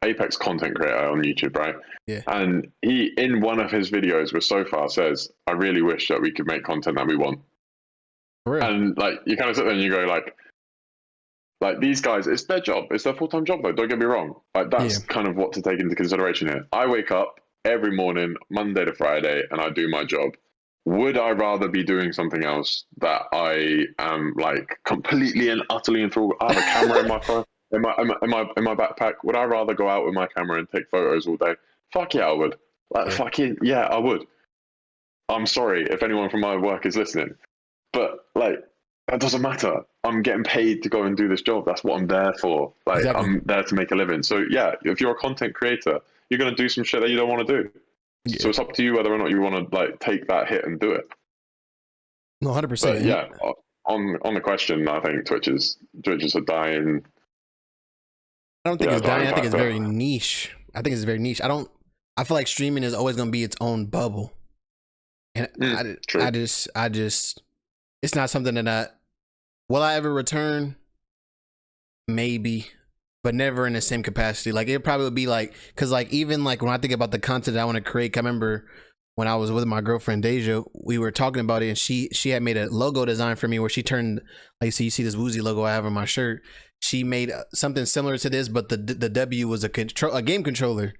Apex content creator on YouTube, right? Yeah. And he, in one of his videos with Sofar, says, "I really wish that we could make content that we want." For real. And like, you kind of sit there and you go, like, Like these guys, it's their job. It's their full-time job though. Don't get me wrong. Like that's Yeah. kind of what to take into consideration here. I wake up every morning, Monday to Friday, and I do my job. Would I rather be doing something else that I am like completely and utterly enthralled? I have a camera in my phone, in my backpack. Would I rather go out with my camera and take photos all day? Fuck yeah, I would. Like fucking yeah, I would. I'm sorry if anyone from my work is listening, but like that doesn't matter. I'm getting paid to go and do this job. That's what I'm there for. Like Exactly. I'm there to make a living. So yeah, if you're a content creator, you're gonna do some shit that you don't want to do. Yeah. So it's up to you whether or not you want to like take that hit and do it. No, 100%. But yeah, on the question, I think Twitch is a dying. I don't think it's dying. I think it's very niche. I feel like streaming is always going to be its own bubble. And I just, it's not something that will I ever return? Maybe, but never in the same capacity. Like it probably would be like, cause like even like when I think about the content that I want to create, I remember when I was with my girlfriend Deja, we were talking about it, and she had made a logo design for me where she turned, like, so you see this Wuzi logo I have on my shirt. She made something similar to this, but the W was a game controller,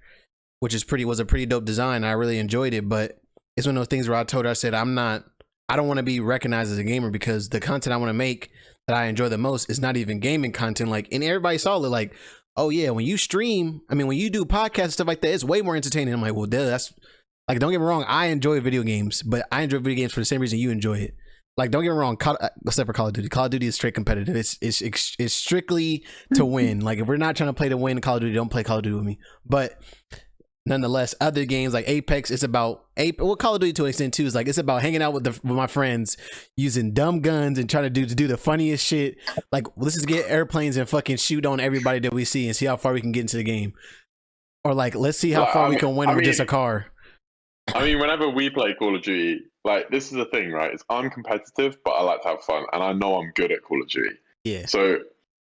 which was a pretty dope design. I really enjoyed it, but it's one of those things where I told her, I said, I don't want to be recognized as a gamer because the content I want to make that I enjoy the most is not even gaming content. Like, and everybody saw it like, oh yeah, when you stream, I mean, when you do podcasts and stuff like that, it's way more entertaining. I'm like, well, duh, that's like, don't get me wrong, I enjoy video games, but I enjoy video games for the same reason you enjoy it. Like, don't get me wrong, except for Call of Duty. Call of Duty is straight competitive. It's strictly to win. Like, if we're not trying to play to win Call of Duty, don't play Call of Duty with me. But nonetheless, other games like Apex, it's about Call of Duty to an extent too is like it's about hanging out with my friends, using dumb guns and trying to do the funniest shit. Like, let's just get airplanes and fucking shoot on everybody that we see and see how far we can get into the game. Or like, let's see how far we can win with just a car. I mean, whenever we play Call of Duty, like, this is the thing, right? It's uncompetitive, but I like to have fun, and I know I'm good at Call of Duty. Yeah. So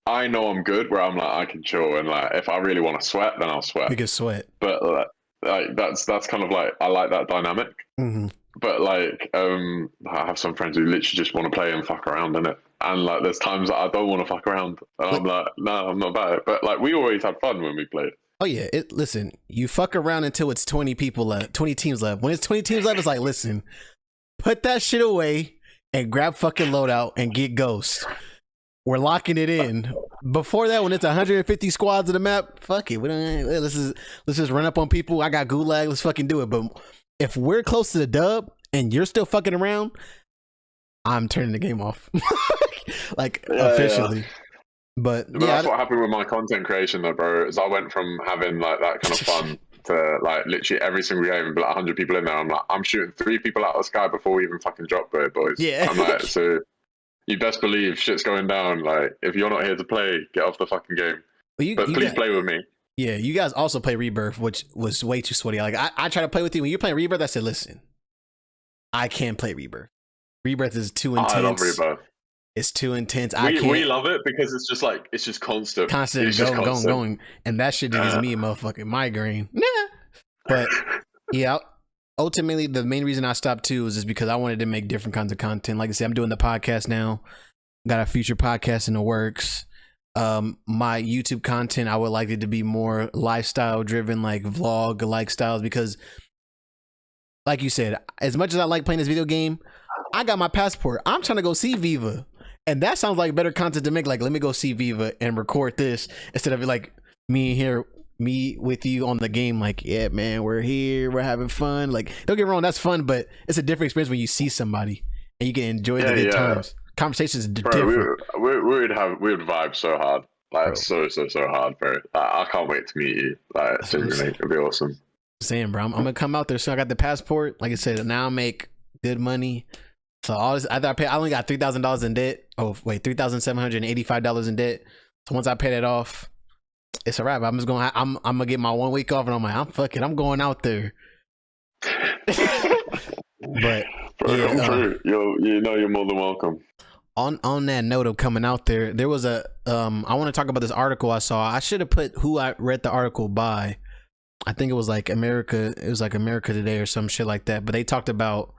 I know I'm good where I'm like, I can chill, and like, if I really want to sweat, then I'll sweat. We can sweat. But like that's kind of like, I like that dynamic. Mm-hmm. But like, I have some friends who literally just want to play and fuck around in it. And like, there's times that I don't want to fuck around, and I'm like, no, I'm not about it. But like, we always had fun when we played. Oh yeah, listen, you fuck around until it's 20 people left, 20 teams left. When it's 20 teams left, it's like, listen, put that shit away and grab fucking loadout and get Ghost. We're locking it in. Before that, when it's 150 squads of the map, fuck it. Let's just run up on people. I got gulag. Let's fucking do it. But if we're close to the dub and you're still fucking around, I'm turning the game off. Like, officially. Yeah. But yeah, that's what happened with my content creation though, bro, is I went from having like that kind of fun to like literally every single game, like 100 people in there. I'm like, I'm shooting 3 people out of the sky before we even fucking drop, boys. Yeah. I'm like, so you best believe shit's going down. Like, if you're not here to play, get off the fucking game. But please play with me. Yeah, you guys also play Rebirth, which was way too sweaty. Like, I try to play with you. When you're playing Rebirth, I said, listen, I can't play Rebirth. Rebirth is too intense. I love Rebirth. It's too intense. We love it because it's just constant. Going. And that shit gives me a motherfucking migraine. Nah. But yeah, ultimately, the main reason I stopped too is just because I wanted to make different kinds of content. Like I said, I'm doing the podcast now. Got a future podcast in the works. My YouTube content, I would like it to be more lifestyle driven, like vlog like styles, because like you said, as much as I like playing this video game, I got my passport. I'm trying to go see Viva. And that sounds like better content to make. Like, let me go see Viva and record this instead of like me with you on the game. Like, yeah, man, we're here, we're having fun. Like, don't get me wrong, that's fun, but it's a different experience when you see somebody and you can enjoy the good times. Conversations are different. We would vibe so hard, like so hard, bro. I can't wait to meet you. Like, genuinely, it'll be awesome. Saying, bro, I'm gonna come out there soon. I got the passport. Like I said, now I make good money. So all this, I only got $3,000 in debt. Oh wait, $3,785 in debt. So once I pay that off, it's a wrap. I'm gonna get my 1 week off, and I'm like, I'm going out there. But bro, yeah, you're more than welcome. On that note of coming out there was a I want to talk about this article I saw. I should have put who I read the article by. I think it was like America. It was like America Today or some shit like that. But they talked about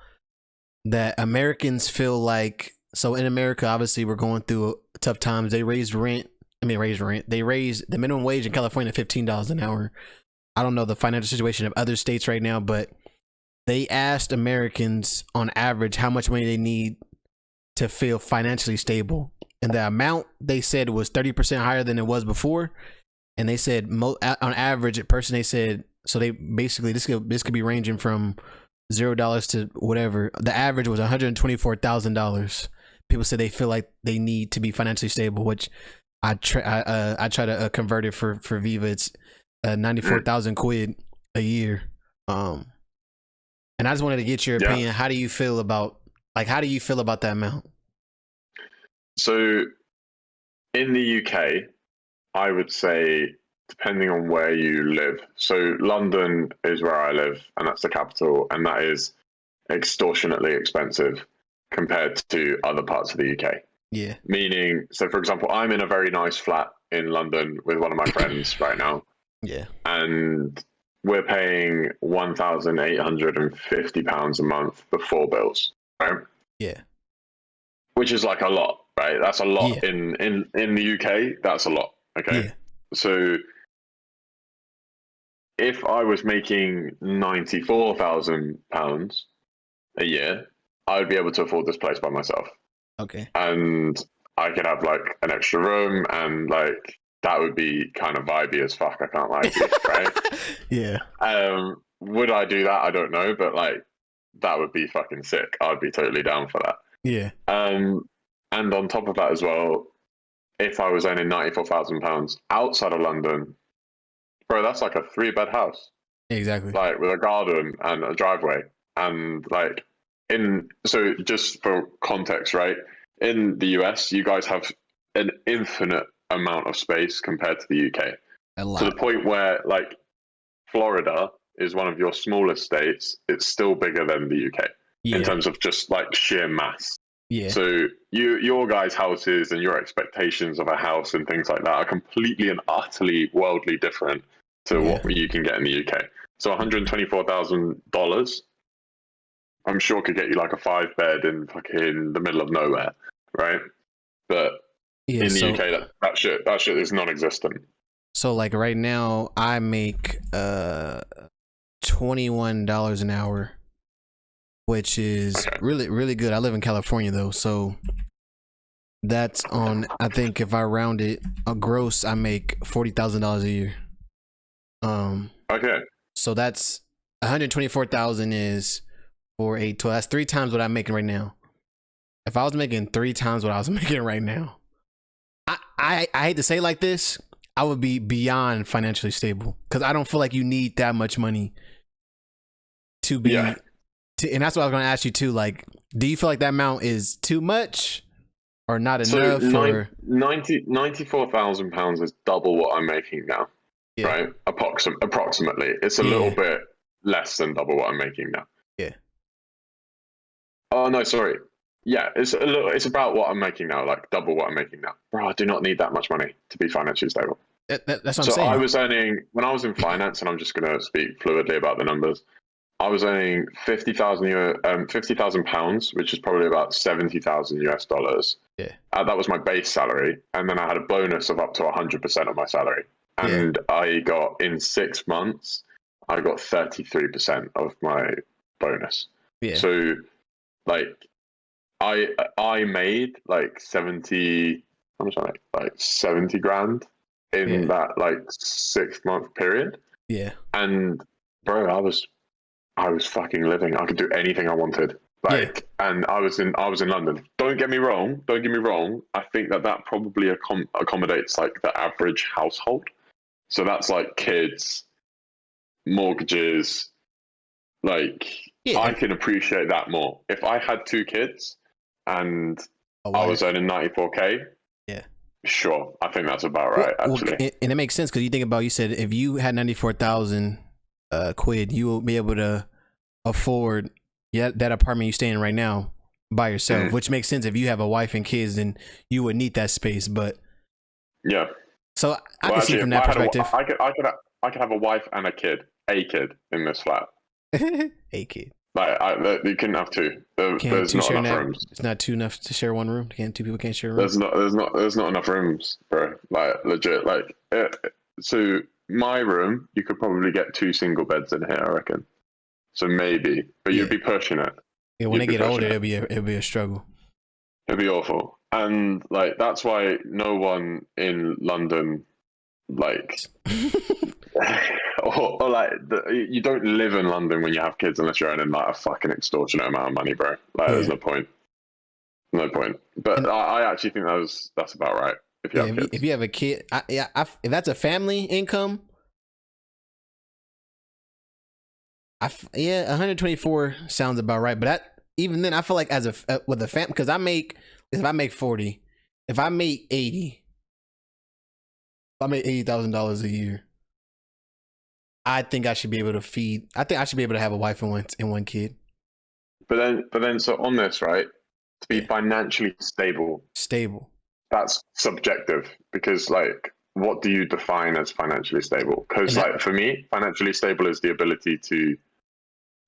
that Americans feel like, so in America, obviously we're going through tough times. They raised rent I mean, raised rent. They raised the minimum wage in California to $15 an hour. I don't know the financial situation of other states right now, but they asked Americans on average how much money they need to feel financially stable. And the amount they said was 30% higher than it was before. And they said on average, a person, they said, so they basically, this could be ranging from $0 to whatever. The average was $124,000. People said they feel like they need to be financially stable, which I try to convert it for Viva. It's 94,000 quid a year. And I just wanted to get your opinion. How do you feel about that amount? So in the UK, I would say, depending on where you live. So London is where I live, and that's the capital, and that is extortionately expensive compared to other parts of the UK. Yeah. Meaning, so for example, I'm in a very nice flat in London with one of my friends right now. Yeah. And we're paying £1,850 a month before bills, right? Yeah. Which is like a lot, right? That's a lot in the UK. That's a lot. Okay. Yeah. So if I was making £94,000 a year, I would be able to afford this place by myself. Okay. And I could have like an extra room, and like that would be kind of vibey as fuck. I can't lie to you, right? Yeah. Would I do that? I don't know, but like that would be fucking sick. I'd be totally down for that. Yeah. And on top of that as well, if I was earning £94,000 outside of London, bro, that's like a 3-bed house. Exactly. Like with a garden and a driveway. And like so just for context, right? In the US, you guys have an infinite amount of space compared to the UK. A lot. To the point where like Florida is one of your smallest states. It's still bigger than the UK in terms of just like sheer mass. Yeah. So your guys' houses and your expectations of a house and things like that are completely and utterly worldly different to what you can get in the UK. So $124,000, I'm sure could get you like a 5-bed in fucking the middle of nowhere, right? But in the UK, that shit is non-existent. So like right now, I make $21 an hour, which is really, really good. I live in California though, so that's on. I think if I round it, a gross, I make $40,000 a year. Okay. So that's 124,000 is for 12. That's 3 times what I'm making right now. If I was making 3 times what I was making right now, I hate to say it like this, I would be beyond financially stable, because I don't feel like you need that much money to be. And that's what I was going to ask you too. Like, do you feel like that amount is too much or not enough? So £94,000 is double what I'm making now, right? Approximately. It's a little bit less than double what I'm making now. Yeah. Oh no, sorry. Yeah, it's about what I'm making now, like double what I'm making now. Bro, I do not need that much money to be financially stable. That's what I'm saying. So I was earning, when I was in finance, and I'm just going to speak fluidly about the numbers, I was earning £50,000, which is probably about 70,000 US dollars. Yeah. That was my base salary, and then I had a bonus of up to 100% of my salary. And I got, in 6 months, I got 33% of my bonus. Yeah. So, like, I made like 70. How much I make? Like 70 grand in that like 6-month period. Yeah. And bro, I was fucking living. I could do anything I wanted. Like, and I was in London. Don't get me wrong. I think that probably accommodates like the average household. So that's like kids, mortgages. Like, I can appreciate that more. If I had 2 kids and I was earning 94K, sure, I think that's about right, actually. And it makes sense, because you said if you had 94,000 quid, you will be able to afford that apartment you stay in right now by yourself, which makes sense. If you have a wife and kids, then you would need that space. But so I can see from that perspective. I could have a wife and a kid in this flat. A kid. Like, you couldn't have two. There's two not share enough that. rooms. It's not two enough to share one room. Two people can't share a room. There's not enough rooms, bro. Like, legit. Like, so my room, you could probably get two single beds in here, I reckon. So maybe, but you'd be pushing it. Yeah, when they get older, it'll be a struggle. It'd be awful, and like that's why no one in London, like, or like you don't live in London when you have kids unless you're earning like a fucking extortionate amount of money, bro. Like, there's no point. No point. But I actually think that's about right. If you have kids. If you have a kid, if that's a family income, 124 sounds about right. But even then, I feel like with a family, because if I make 40, if I make 80, if I make $80,000 a year, I think I should be able to feed. I think I should be able to have a wife and one kid. But then, so on this, right? To be financially stable, that's subjective, because like, what do you define as financially stable? Because like, for me, financially stable is the ability to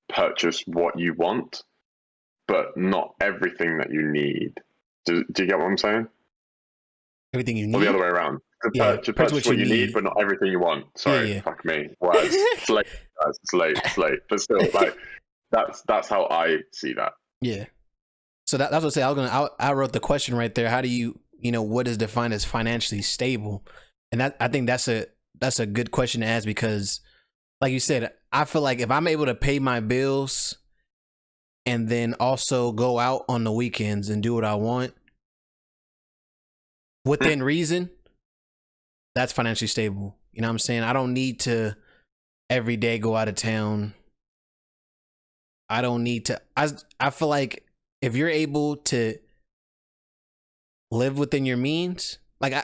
purchase what you want, but not everything that you need. Do you get what I'm saying? Everything you need, or the other way around. To purchase what you need, but not everything you want. Sorry, fuck me. Words. It's late. But still, like, that's how I see that. Yeah. So that's what I say. I wrote the question right there. How do you what is defined as financially stable? And I think that's a good question to ask, because like you said, I feel like if I'm able to pay my bills and then also go out on the weekends and do what I want within reason, that's financially stable. You know what I'm saying? I don't need to every day go out of town. I don't need to. I feel like if you're able to live within your means, and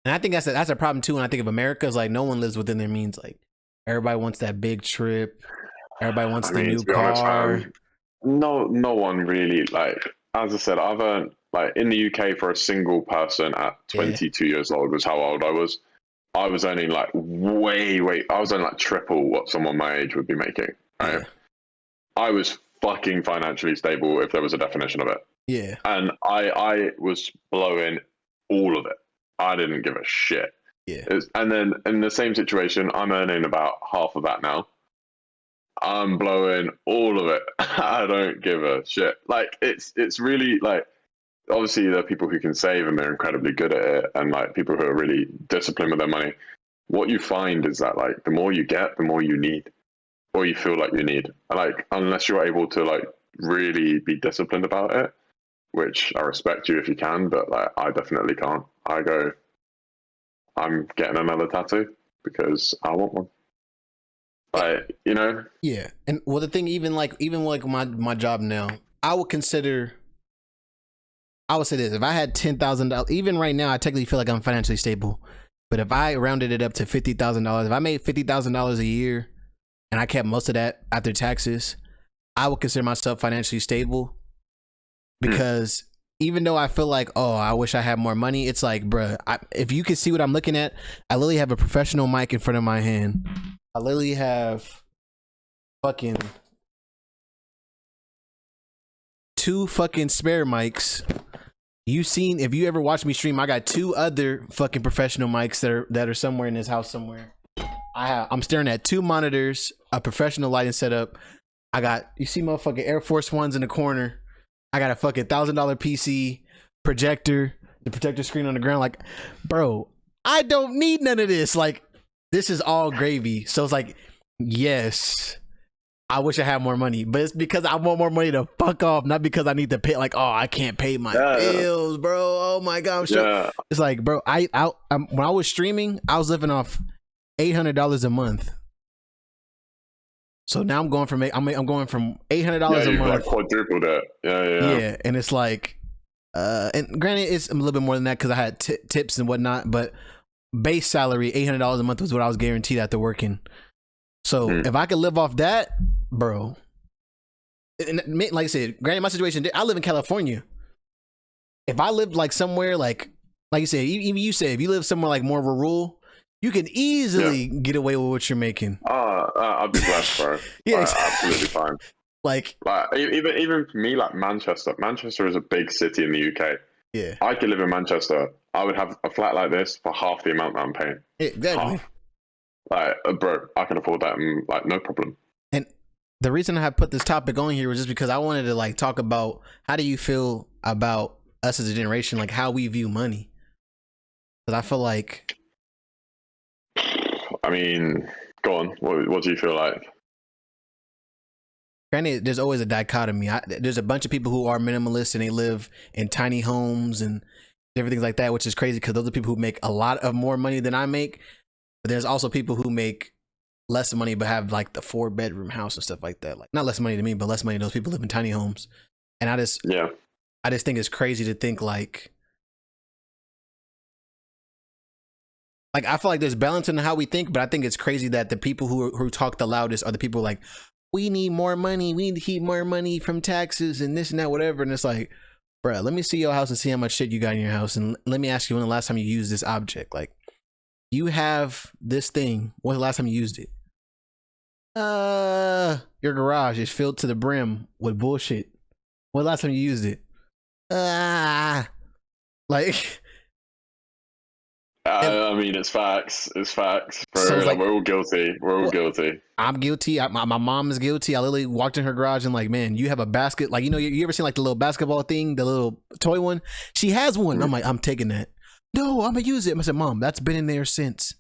I think that's a problem too. When I think of America, is like no one lives within their means. Like, everybody wants that big trip. Everybody wants the new car. Honest, no one really, like, as I said, I've earned, like, in the UK for a single person at 22 years old was how old I was. I was earning like I was earning like triple what someone my age would be making. Right? Yeah. I was fucking financially stable, if there was a definition of it. Yeah. And I was blowing all of it. I didn't give a shit. Yeah. And then in the same situation, I'm earning about half of that now. I'm blowing all of it. I don't give a shit. Like, it's really, like, obviously there are people who can save and they're incredibly good at it, and like people who are really disciplined with their money. What you find is that, like, the more you get, the more you need, or you feel like you need. Like, unless you're able to like really be disciplined about it, which I respect you if you can, but like, I definitely can't. I'm getting another tattoo because I want one. Like, Yeah. And well, the thing, even like my job now, I would say this: if I had $10,000, even right now, I technically feel like I'm financially stable. But if I rounded it up to $50,000, if I made $50,000 a year and I kept most of that after taxes, I would consider myself financially stable. Because even though I feel like, oh, I wish I had more money, it's like, bruh, if you can see what I'm looking at, I literally have a professional mic in front of my hand. I literally have fucking 2 fucking spare mics. If you ever watch me stream, I got 2 other fucking professional mics that are somewhere in this house somewhere. I'm staring at 2 monitors, a professional lighting setup. You see motherfucking Air Force Ones in the corner. I got a fucking $1,000 PC projector, the projector screen on the ground. Like, bro, I don't need none of this. Like, this is all gravy. So it's like, yes, I wish I had more money, but it's because I want more money to fuck off, not because I need to pay. Like, oh, I can't pay my bills, bro. Oh my god, It's like, bro, when I was streaming, I was living off $800 a month. So now I'm going from $800 a month. Like quadrupled it. Yeah, and it's like, and granted, it's a little bit more than that because I had tips and whatnot, but base salary $800 a month was what I was guaranteed after working. So if I could live off that, bro, and like I said, granted, my situation, I live in California. If I lived like somewhere like you said, even you said, if you live somewhere like more rural, you can easily get away with what you're making. I'd be blessed, bro. Yeah, absolutely fine. Like, even for me, like Manchester is a big city in the UK. yeah, I could live in Manchester. I would have a flat like this for half the amount that I'm paying. exactly. Half. Like, bro, I can afford that, and like, no problem. And the reason I put this topic on here was just because I wanted to like talk about how do you feel about us as a generation, like how we view money. Because I feel like, I mean, go on. What do you feel like? granted, there's always a dichotomy. There's a bunch of people who are minimalists and they live in tiny homes and different things like that, which is crazy because those are people who make a lot of more money than I make. But there's also people who make less money but have like the 4-bedroom house and stuff like that. Like, not less money to me, but less money to those people live in tiny homes. And I just think it's crazy to think like I feel like there's balance in how we think, but I think it's crazy that the people who talk the loudest are the people like, we need more money, we need to keep more money from taxes and this and that, whatever. And it's like, bruh, let me see your house and see how much shit you got in your house. And let me ask you when the last time you used this object. Like, you have this thing. When's the last time you used it? Your garage is filled to the brim with bullshit. When the last time you used it? Like, I mean, it's facts. It's facts. Bro, so it's like, we're all guilty. We're all guilty. I'm guilty. My mom is guilty. I literally walked in her garage and like, man, you have a basket. Like, you ever seen like the little basketball thing, the little toy one? She has one. Mm-hmm. I'm like, I'm taking that. No, I'm gonna use it. I said, Mom, that's been in there since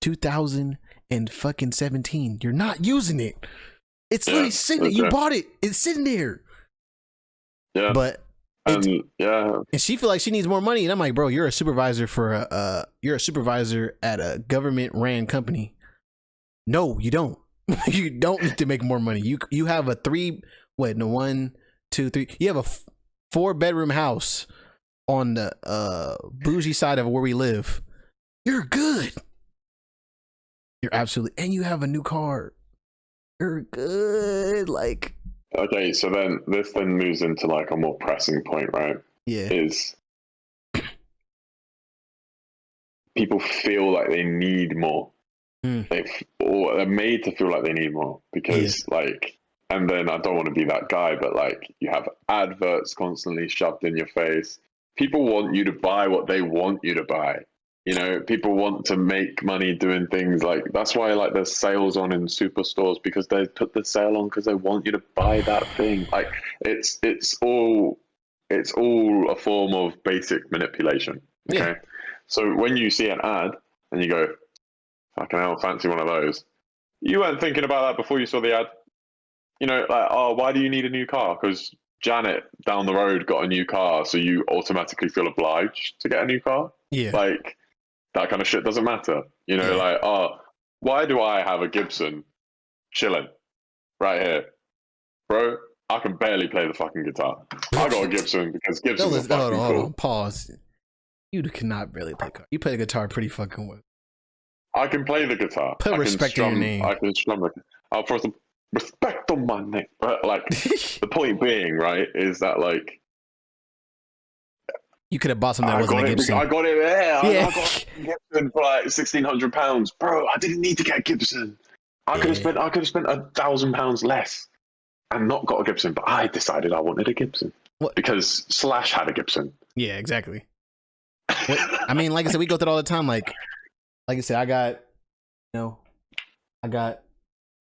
2017. You're not using it. It's literally sitting there. You bought it. It's sitting there. Yeah. But and she feel like she needs more money, and I'm like, bro, you're a supervisor at a government ran company. No, you don't. You don't need to make more money. You have a 1, 2, 3. You have a 4-bedroom house on the bougie side of where we live. You're good. You're absolutely, and you have a new car. You're good. Like, okay, so then this moves into like a more pressing point, right? Yeah. Is people feel like they need more. Or they're made to feel like they need more because like, and then I don't want to be that guy, but like, you have adverts constantly shoved in your face. People want you to buy what they want you to buy. You know, people want to make money doing things like, that's why like there's sales on in superstores, because they put the sale on because they want you to buy that thing. Like, it's all a form of basic manipulation. Okay. Yeah. So when you see an ad and you go, fucking hell, fancy one of those, you weren't thinking about that before you saw the ad. You know, like, oh, why do you need a new car? Because Janet down the road got a new car, so you automatically feel obliged to get a new car. Yeah. Like, that kind of shit doesn't matter. You know, like, oh, why do I have a Gibson chilling right here? Bro, I can barely play the fucking guitar. I got a Gibson because Gibson's fucking cool. Hold on, pause. You cannot barely play guitar. You play the guitar pretty fucking well. I can play the guitar. Put respect in your name. I can strum. I'll put some respect on my name. But like, the point being, right, is that like, you could have bought something that wasn't a Gibson. I got it there. I got a Gibson for like £1,600, bro. I didn't need to get a Gibson. I could have spent £1,000 less and not got a Gibson. But I decided I wanted a Gibson because Slash had a Gibson. Yeah, exactly. I mean, like I said, we go through it all the time. Like I said, I got the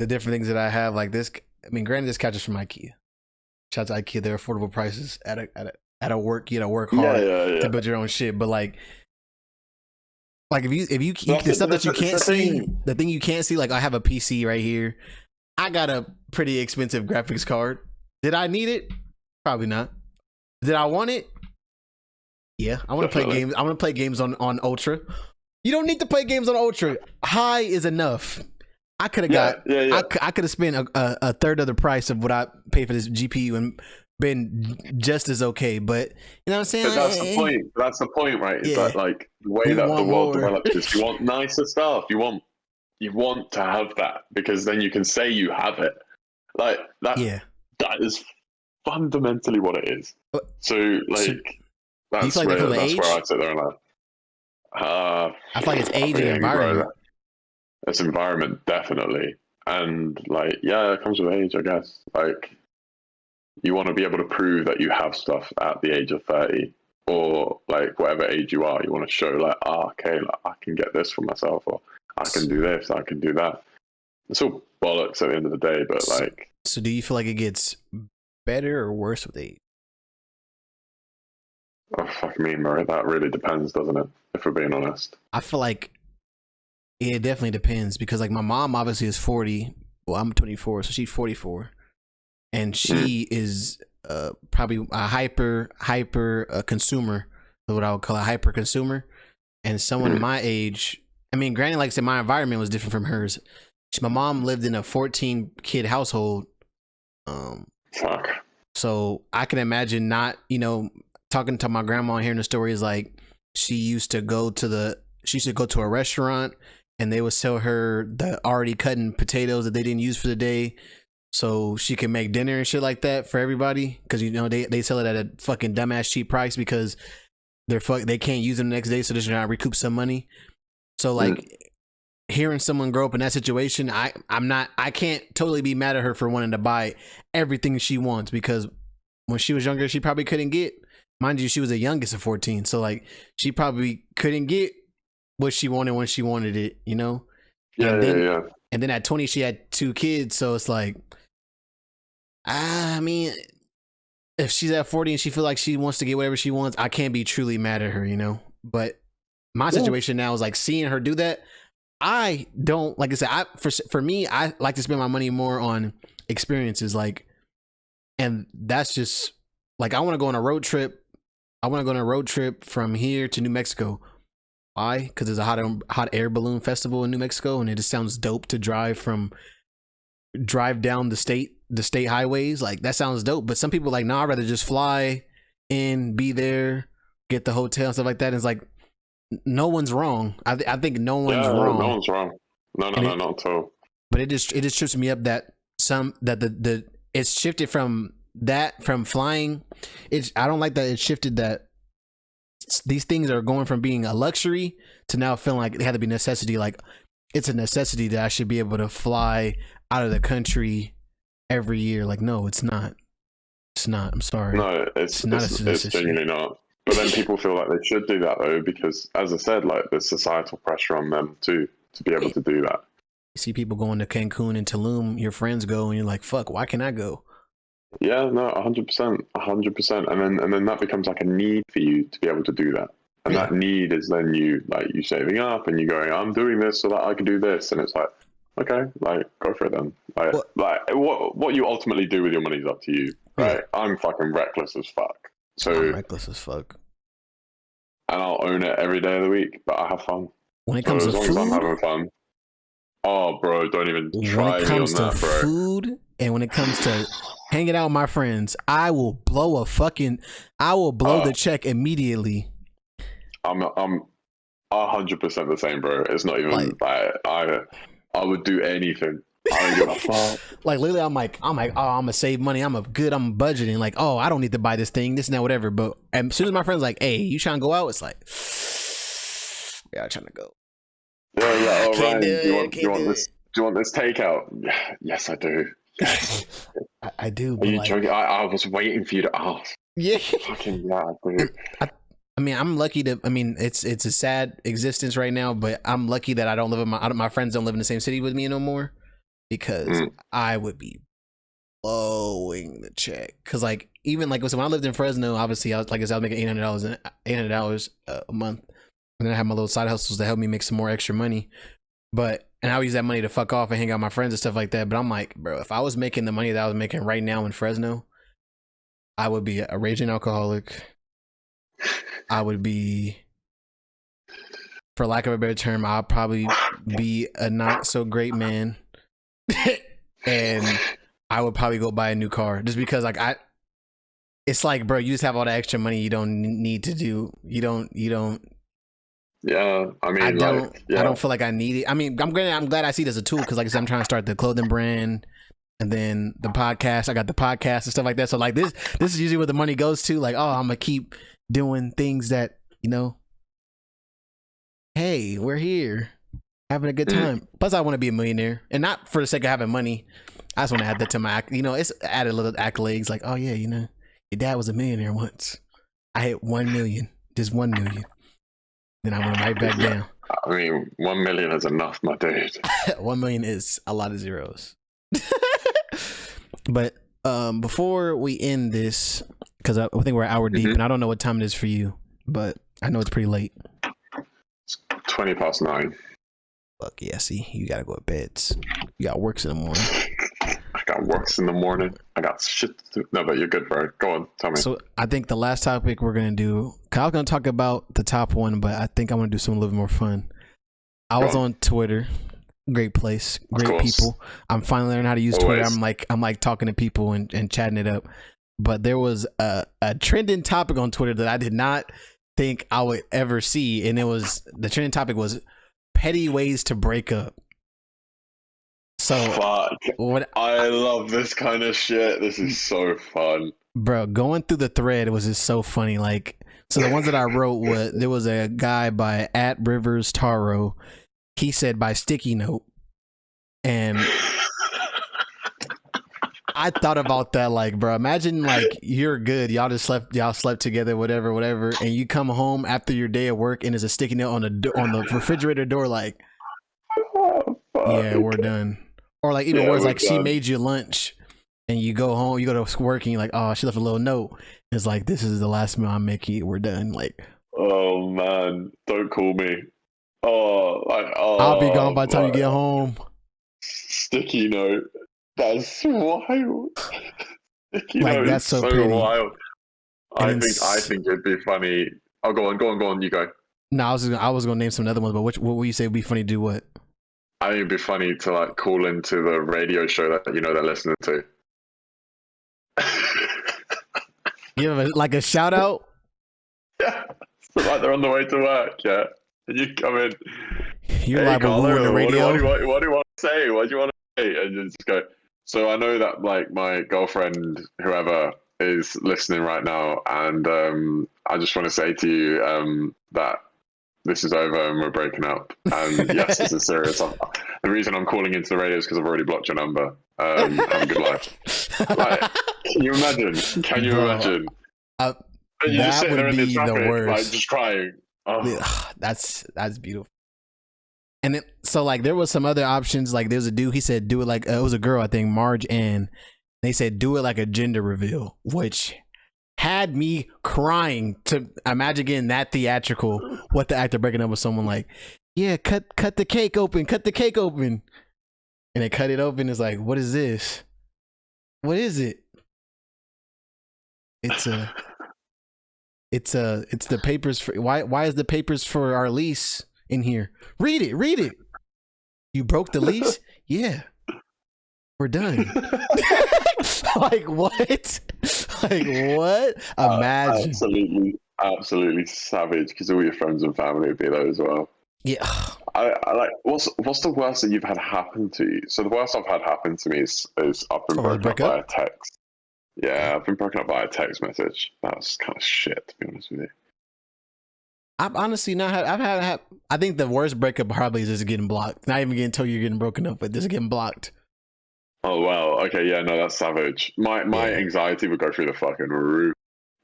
different things that I have. Like this. I mean, granted, this couch is from IKEA. Shout out to IKEA. They're affordable prices at a work. You gotta work hard to build your own shit. But like if you the stuff that you can't see, the thing you can't see. Like, I have a PC right here. I got a pretty expensive graphics card. Did I need it? Probably not. Did I want it? Yeah, I want to play games. I want to play games on Ultra. You don't need to play games on Ultra. High is enough. I could have got. I could have spent a third of the price of what I pay for this GPU and been just as okay. But you know what I'm saying? But that's the point. That's the point, right? Is that like the way that the world develops is you want nicer stuff. You want to have that because then you can say you have it. Like that. Yeah. That is fundamentally what it is. So like. That's where I sit there and like, I feel like it's age and environment. It's environment, definitely. And like, yeah, it comes with age, I guess. Like, you want to be able to prove that you have stuff at the age of 30 or like whatever age you are. You want to show like, okay, like, I can get this for myself, or I can do this, I can do that. It's all bollocks at the end of the day, but like. So do you feel like it gets better or worse with age? Oh, fuck me, Murray. That really depends, doesn't it? If we're being honest. I feel like it definitely depends because like my mom obviously is 40. Well, I'm 24, so she's 44. And she is probably a hyper consumer, is what I would call a hyper consumer. And someone my age, I mean, granted, like I said, my environment was different from hers. My mom lived in a 14 kid household. Fuck. So I can imagine not, you know, talking to my grandma and hearing the stories like she used to go to a restaurant and they would sell her the already cutting potatoes that they didn't use for the day so she can make dinner and shit like that for everybody, because you know they sell it at a fucking dumbass cheap price because they can't use them the next day, so they're trying to recoup some money. So like hearing someone grow up in that situation, I can't totally be mad at her for wanting to buy everything she wants, because when she was younger she probably couldn't get, mind you, she was the youngest of 14, so like she probably couldn't get what she wanted when she wanted it, you know. And then at 20 she had 2 kids, so it's like, I mean, if she's at 40 and she feels like she wants to get whatever she wants, I can't be truly mad at her, you know. But my situation now is like seeing her do that. I don't, like I said, for me, I like to spend my money more on experiences, like, and that's just like, I want to go on a road trip. I want to go on a road trip from here to New Mexico. Why? Because there's a hot air balloon festival in New Mexico, and it just sounds dope to drive down the state highways. Like, that sounds dope. But some people are like, nah, I'd rather just fly in, be there, get the hotel and stuff like that. And it's like, no one's wrong. I think no one's wrong. No one's wrong. No, not at all. But it just trips me up that it's shifted from flying. I don't like that it shifted that these things are going from being a luxury to now feeling like it had to be necessity. Like, it's a necessity that I should be able to fly out of the country every year. Like, no, it's not. It's not. I'm sorry. No, it's genuinely not. But then people feel like they should do that though, because as I said, like, there's societal pressure on them too to be able to do that. You see people going to Cancun and Tulum, your friends go, and you're like, fuck, why can't I go? Yeah, no, 100%. And then that becomes like a need for you to be able to do that. And that need is then you saving up and you going, I'm doing this so that I can do this. And it's like, okay, like, go for it then. Like what you ultimately do with your money is up to you. Right? I'm fucking reckless as fuck. So I'm reckless as fuck. And I'll own it every day of the week, but I have fun. When it comes to food, as I'm having fun. Oh, bro, don't even try me on that, bro. When it comes to food and when it comes to hanging out with my friends, I will blow the check immediately. I'm 100% the same, bro. It's not even like I would do anything. I don't give a fuck. Like, literally, I'm like, oh, I'm gonna save money. I'm budgeting. Like, oh, I don't need to buy this thing, this and that, whatever. But as soon as my friend's like, hey, you trying to go out? It's like, yeah, I'm trying to go. Yeah. Oh, Ryan, do you want this takeout? Yes, I do. Yes. I do. Are you joking? I was waiting for you to ask. Yeah. Fucking yeah, dude. I mean, I'm lucky to. I mean, it's a sad existence right now, but I'm lucky that I don't live in my friends don't live in the same city with me no more, because I would be blowing the check. Because like, even like, so when I lived in Fresno, obviously I was making $800 a month. And then I have my little side hustles to help me make some more extra money. And I would use that money to fuck off and hang out with my friends and stuff like that. But I'm like, bro, if I was making the money that I was making right now in Fresno, I would be a raging alcoholic. I would be, for lack of a better term, I'll probably be a not so great man. And I would probably go buy a new car just because it's like, bro, you just have all the extra money you don't need to do. You don't. Yeah, I mean, I don't feel like I need it. I mean, I'm glad I see it as a tool, because like I said, I'm trying to start the clothing brand and then the podcast. I got the podcast and stuff like that. So like this is usually where the money goes to. Like, oh, I'm gonna keep doing things that, you know, hey, we're here having a good time. Plus, I want to be a millionaire, and not for the sake of having money. I just want to add that to my, it's added little accolades like, oh yeah, your dad was a millionaire once. I hit 1 million, just 1 million. Then I went right back down. I mean, 1 million is enough, my dude. 1 million is a lot of zeros. But before we end this, because I think we're an hour deep, and I don't know what time it is for you, but I know it's pretty late. It's 20 past 9. Fuck yeah, see, you gotta go to bed. You got works in the morning. I got works in the morning. I got shit to do. No, but you're good, bro. Go on, tell me. So I think the last topic we're gonna do, cause I was gonna talk about the top one, but I think I want to do something a little bit more fun. I was on Twitter. Great place, great people. I'm finally learning how to use Twitter. I'm like talking to people and chatting it up. But there was a trending topic on Twitter that I did not think I would ever see, and the trending topic was petty ways to break up. So I love this kind of shit. This is so fun, bro. Going through the thread was just so funny. Like, so the ones that I wrote there was a guy by @RiversTaro. He said by sticky note, and I thought about that. Like, bro, imagine like you're good. Y'all slept together, whatever, and you come home after your day of work, and there's a sticky note on the refrigerator door, like, yeah, we're done. Or like even worse, like she made you lunch, and you go home, you go to work, and you're like, oh, she left a little note. It's like, this is the last meal I'm making. We're done. Like, oh man, don't call me. I'll be gone by the time you get home. Sticky note. That's wild. Sticky note that's is so wild. I And think it'd be funny. Oh, go on. You go. No, I was gonna name some other ones, but what would you say would be funny to do? What? I think it'd be funny to like call into the radio show that they're listening to. Give like a shout out. Yeah, so like they're on the way to work. Yeah. And you come in. You're like on the radio. What do you want to say? What do you want to say? And you just go. So I know that like my girlfriend, whoever, is listening right now, and I just want to say to you that this is over and we're breaking up. And yes, this is serious. The reason I'm calling into the radio is because I've already blocked your number. Have a good life. Like, can you imagine? Can you imagine? And you're just sitting there in the traffic, like just crying. Oh. That's beautiful. And then, so like there was some other options. Like there's a dude, he said do it like it was a girl, I think, Marge, and they said do it like a gender reveal, which had me crying to imagine getting that theatrical. What the actor breaking up with someone like, yeah, cut the cake open, and they cut it open. It's like, what is this? What is it? It's the papers for why is the papers for our lease in here? Read it. You broke the lease? Yeah. We're done. Like what? Like what? Imagine. Absolutely savage, because all your friends and family would be there as well. Yeah. I like what's the worst that you've had happen to you? So the worst I've had happen to me is I've been broken up by a text. Yeah, I've been broken up by a text message. That's kind of shit, to be honest with you. I've honestly not had. I've had. I think the worst breakup probably is just getting blocked. Not even getting told you're getting broken up, but just getting blocked. Oh wow. Okay. Yeah. No, that's savage. My anxiety would go through the fucking roof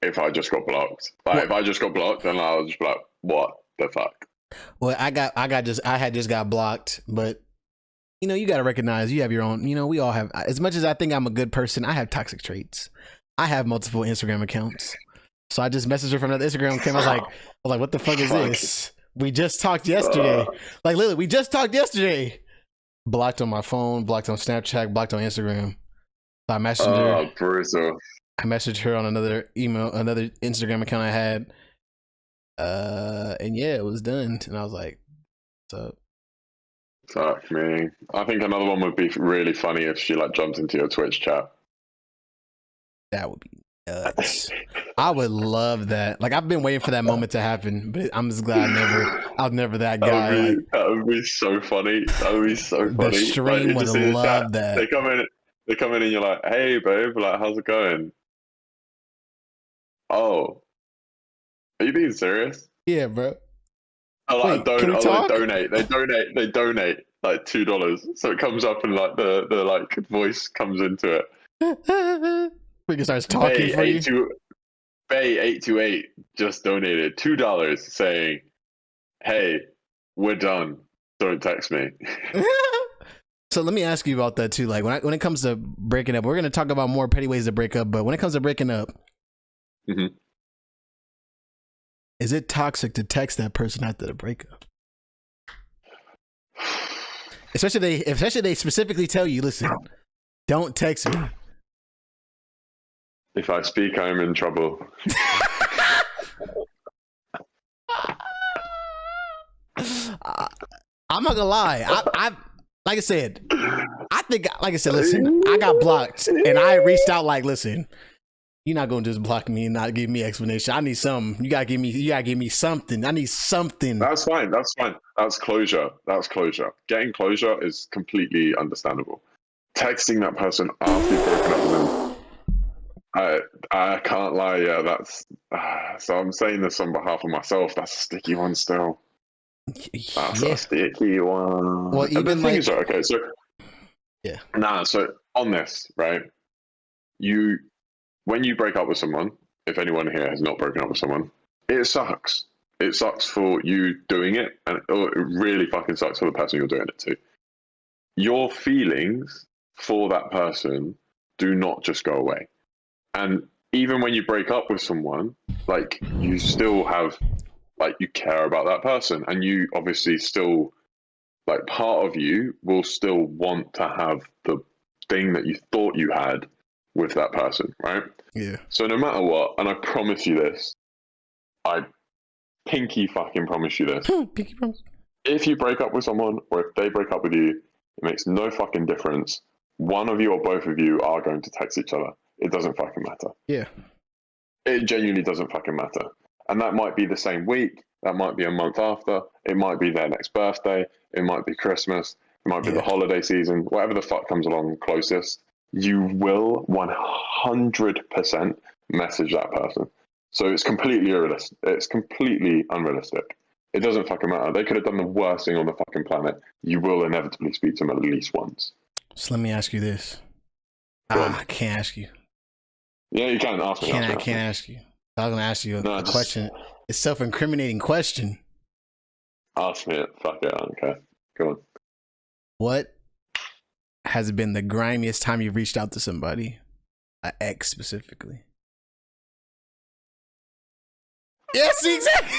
if I just got blocked. Like if I just got blocked, then I was just like, what the fuck? Well, I had just got blocked, but you got to recognize you have your own. We all have. As much as I think I'm a good person, I have toxic traits. I have multiple Instagram accounts. So I just messaged her from another Instagram account. I was like, what the fuck is this? We just talked yesterday. Like literally, we just talked yesterday. Blocked on my phone, blocked on Snapchat, blocked on Instagram. So I messaged her. Oh, brutal. I messaged her on another email, another Instagram account I had. And yeah, it was done. And I was like, what's up? Fuck me. I think another one would be really funny if she like jumped into your Twitch chat. That would be nuts. I would love that. Like I've been waiting for that moment to happen, but I'm just glad I was never that guy. That would be so funny. That would be so funny. The stream would love that. They come in and you're like, hey babe, like how's it going? Oh. Are you being serious? Yeah, bro. They donate. They donate. like $2. So it comes up and like the like voice comes into it. We can start talking for you. Bay 828 just donated $2 saying, "Hey, we're done. Don't text me." So let me ask you about that too. Like when it comes to breaking up, we're gonna talk about more petty ways to break up. But when it comes to breaking up, is it toxic to text that person after the breakup? Especially they specifically tell you, listen, don't text me. If I speak, I am in trouble. I'm not gonna lie. I like I said, listen, I got blocked and I reached out like, listen, you're not gonna just block me and not give me explanation. I need something. You gotta give me something. I need something. That's fine. That's closure. Getting closure is completely understandable. Texting that person after you've broken up with them, I can't lie. Yeah, that's so I'm saying this on behalf of myself. That's a sticky one still. That's a sticky one. Well, even like, okay, so yeah. Nah, so on this, right? When you break up with someone, if anyone here has not broken up with someone, it sucks. It sucks for you doing it, and it really fucking sucks for the person you're doing it to. Your feelings for that person do not just go away. And even when you break up with someone, like, you still have, like, you care about that person, and you obviously still, like, part of you will still want to have the thing that you thought you had with that person, right? Yeah. So no matter what, and I promise you this, I pinky fucking promise you this. Pinky promise. If you break up with someone, or if they break up with you, it makes no fucking difference. One of you or both of you are going to text each other. It doesn't fucking matter. Yeah. It genuinely doesn't fucking matter. And that might be the same week. That might be a month after. It might be their next birthday. It might be Christmas. It might be the holiday season. Whatever the fuck comes along closest, you will 100% message that person. So it's completely unrealistic. It's completely unrealistic. It doesn't fucking matter. They could have done the worst thing on the fucking planet. You will inevitably speak to them at least once. So let me ask you this. I can't ask you. Yeah, you can ask me. I can't ask you. I was gonna ask you a question. It's self-incriminating question. Ask me it. Fuck it. I don't care. Go on. What has been the grimiest time you've reached out to somebody? An ex specifically. Yes, exactly.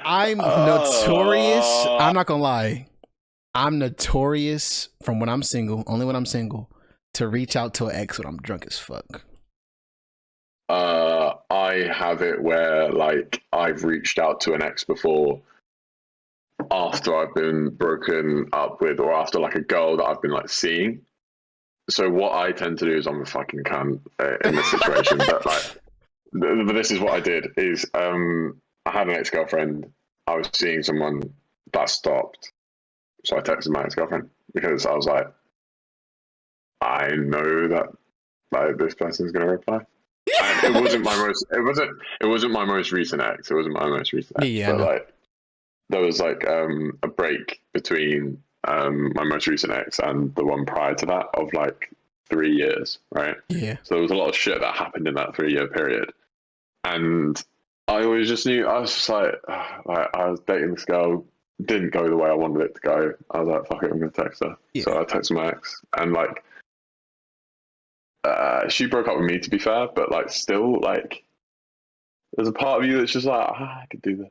I'm notorious. I'm not gonna lie. I'm notorious from when I'm single, only when I'm single, to reach out to an ex when I'm drunk as fuck. I have it where, like, I've reached out to an ex before after I've been broken up with, or after, like, a girl that I've been, like, seeing. So what I tend to do is I'm a fucking cunt in this situation. But, like, this is what I did is I had an ex-girlfriend. I was seeing someone that stopped. So I texted my ex-girlfriend because I was like, I know that, like, this person's going to reply. And it wasn't my most recent ex. It wasn't my most recent ex. Yeah, but like, there was like a break between my most recent ex and the one prior to that of like 3 years, right? Yeah. So there was a lot of shit that happened in that 3 year period, and I always just knew. I was just like I was dating this girl, didn't go the way I wanted it to go. I was like, fuck it, I'm gonna text her. Yeah. So I texted my ex, and like. She broke up with me, to be fair, but like still, like, there's a part of you that's just like, I could do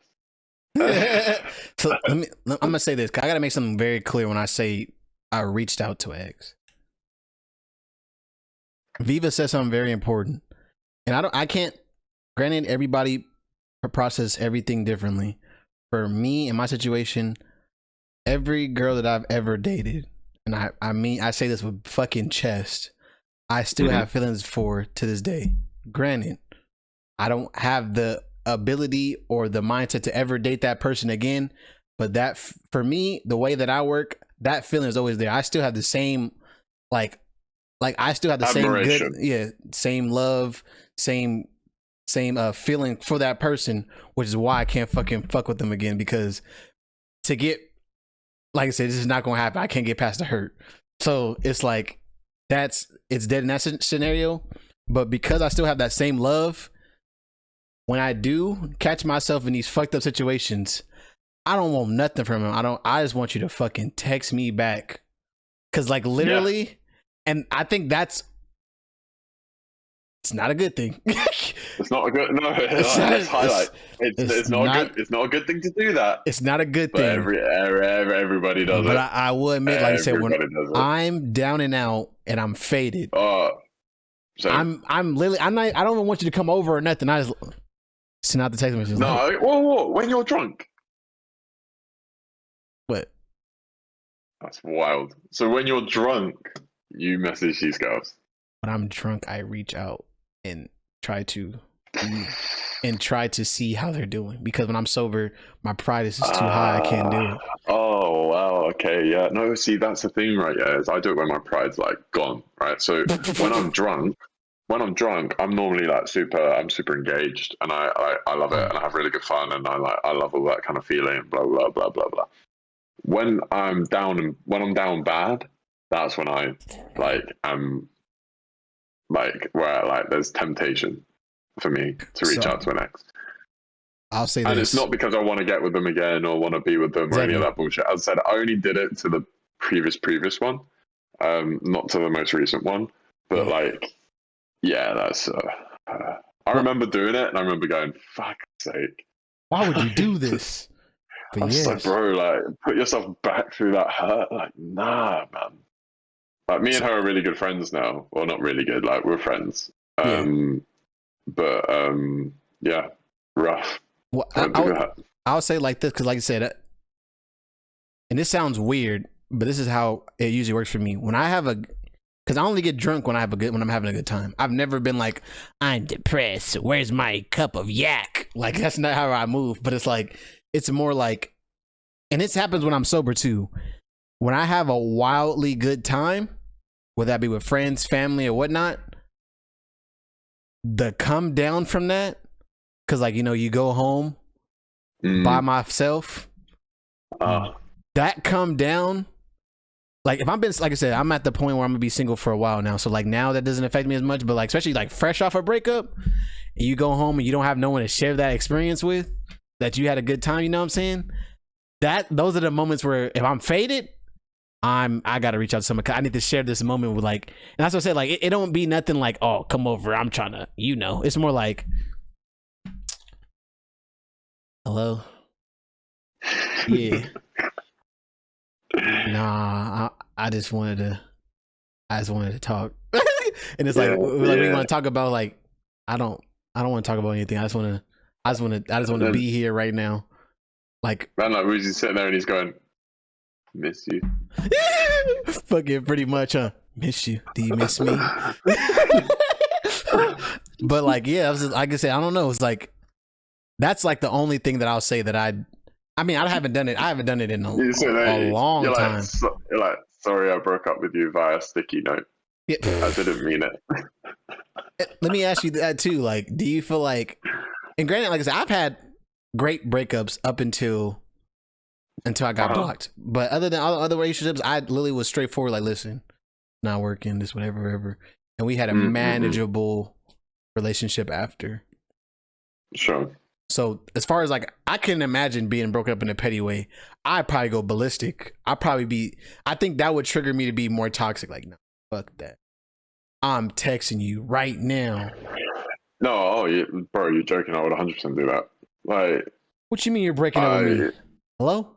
this. So I'm gonna say this. I gotta make something very clear when I say I reached out to an ex. Viva said something very important, and I can't. Granted, everybody process everything differently. For me, in my situation, every girl that I've ever dated, and I mean I say this with fucking chest, I still have feelings for to this day. Granted, I don't have the ability or the mindset to ever date that person again, but that for me, the way that I work, that feeling is always there. I still have the same, like I still have the admiration. Same good, same love, same feeling for that person, which is why I can't fuck with them again, because to get, like I said, this is not going to happen. I can't get past the hurt. So it's like, it's dead in that scenario. But because I still have that same love, when I do catch myself in these fucked up situations, I don't want nothing from him. I just want you to fucking text me back. Cause like literally, and I think it's not a good thing. It's not a good, no, it's not a good thing to do that. It's not a good But thing. Everybody does it. But I will admit, like I said, when I'm down and out and I'm faded, I'm literally, I don't even want you to come over or nothing. I just send out the text message. No, like, whoa, when you're drunk. What? That's wild. So when you're drunk, you message these girls. When I'm drunk, I reach out and try to see how they're doing, because when I'm sober, my pride is just too high. I can't do it. Oh wow, okay, yeah. No, see, that's the thing, right? Yeah, is I do it when my pride's like gone, right? So when I'm drunk, I'm normally like I'm super engaged, and I love it, and I have really good fun, and I love all that kind of feeling, blah blah blah blah blah. When I'm down bad, that's when I am where there's temptation for me to reach out to an ex. I'll say this. And it's not because I want to get with them again or want to be with them or any of that bullshit. As I said, I only did it to the previous one, not to the most recent one. But that's. I remember doing it, and I remember going, "Fuck's sake! Why would you do this?" But I was like, bro, put yourself back through that hurt. Nah, man. Me and her are really good friends now. Well, not really good. We're friends. But rough. Well, I'll say like this, because like I said, and this sounds weird, but this is how it usually works for me. When I have because I only get drunk when I'm having a good time. I've never been like, I'm depressed, where's my cup of yak? Like, that's not how I move. But it's more like, and this happens when I'm sober too. When I have a wildly good time, whether that be with friends, family, or whatnot, the come down from that, because you go home by myself, that come down, if I'm been, like I said, I'm at the point where I'm gonna be single for a while now, so now that doesn't affect me as much. But especially fresh off a breakup, and you go home and you don't have no one to share that experience with, that you had a good time, you know what I'm saying? Those are the moments where if I'm faded, I gotta reach out to someone. I need to share this moment with and that's what I said. It don't be nothing like, oh, come over, I'm trying to, it's more like, hello, yeah, nah, I just wanted to talk, and it's we want to talk about I don't want to talk about anything. I just want to be here right now. Man, Wuzi's sitting there and he's going, miss you. Fucking pretty much, huh? Miss you. Do you miss me? But I was just, like I said, I don't know. It's that's the only thing that I'll say that I haven't done it. I haven't done it in a long time. You're like, sorry, I broke up with you via sticky note. Yeah. I didn't mean it. Let me ask you that too. Do you feel and granted, like I said, I've had great breakups up until I got blocked. But other than other relationships, I literally was straightforward. Listen, not working, this, whatever. And we had a manageable relationship after. Sure. So as far as I couldn't imagine being broken up in a petty way. I'd probably go ballistic. I think that would trigger me to be more toxic. No, fuck that. I'm texting you right now. No, bro, you're joking. I would 100% do that. What you mean you're breaking up with me? Hello?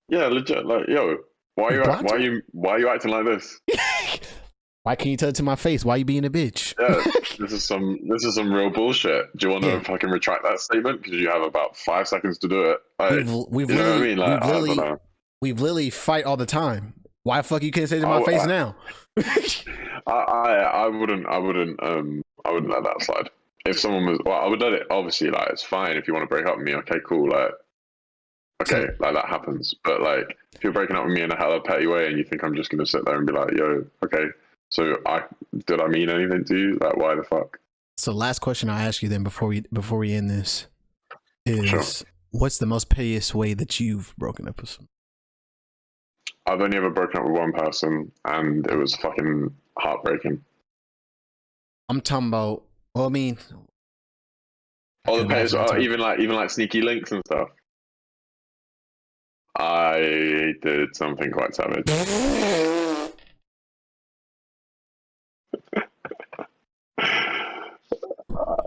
Yeah, legit. Yo, why are you acting like this? Why can't you tell it to my face? Why are you being a bitch? Yeah, this is some real bullshit. Do you want to fucking retract that statement? Because you have about 5 seconds to do it. We've literally fight all the time. Why the fuck you can't say it to my face now? I wouldn't let that slide. If someone was, I would let it. Obviously, it's fine if you want to break up with me. Okay, cool. That happens. But if you're breaking up with me in a hella petty way, and you think I'm just gonna sit there and be like, yo, okay, so did I mean anything to you? Why the fuck? So last question I'll ask you then before we end this is, What's the most pettiest way that you've broken up with someone? I've only ever broken up with one person, and it was fucking heartbreaking. I'm talking about. Well, I mean, All the pettiest, even like sneaky links and stuff. I did something quite savage.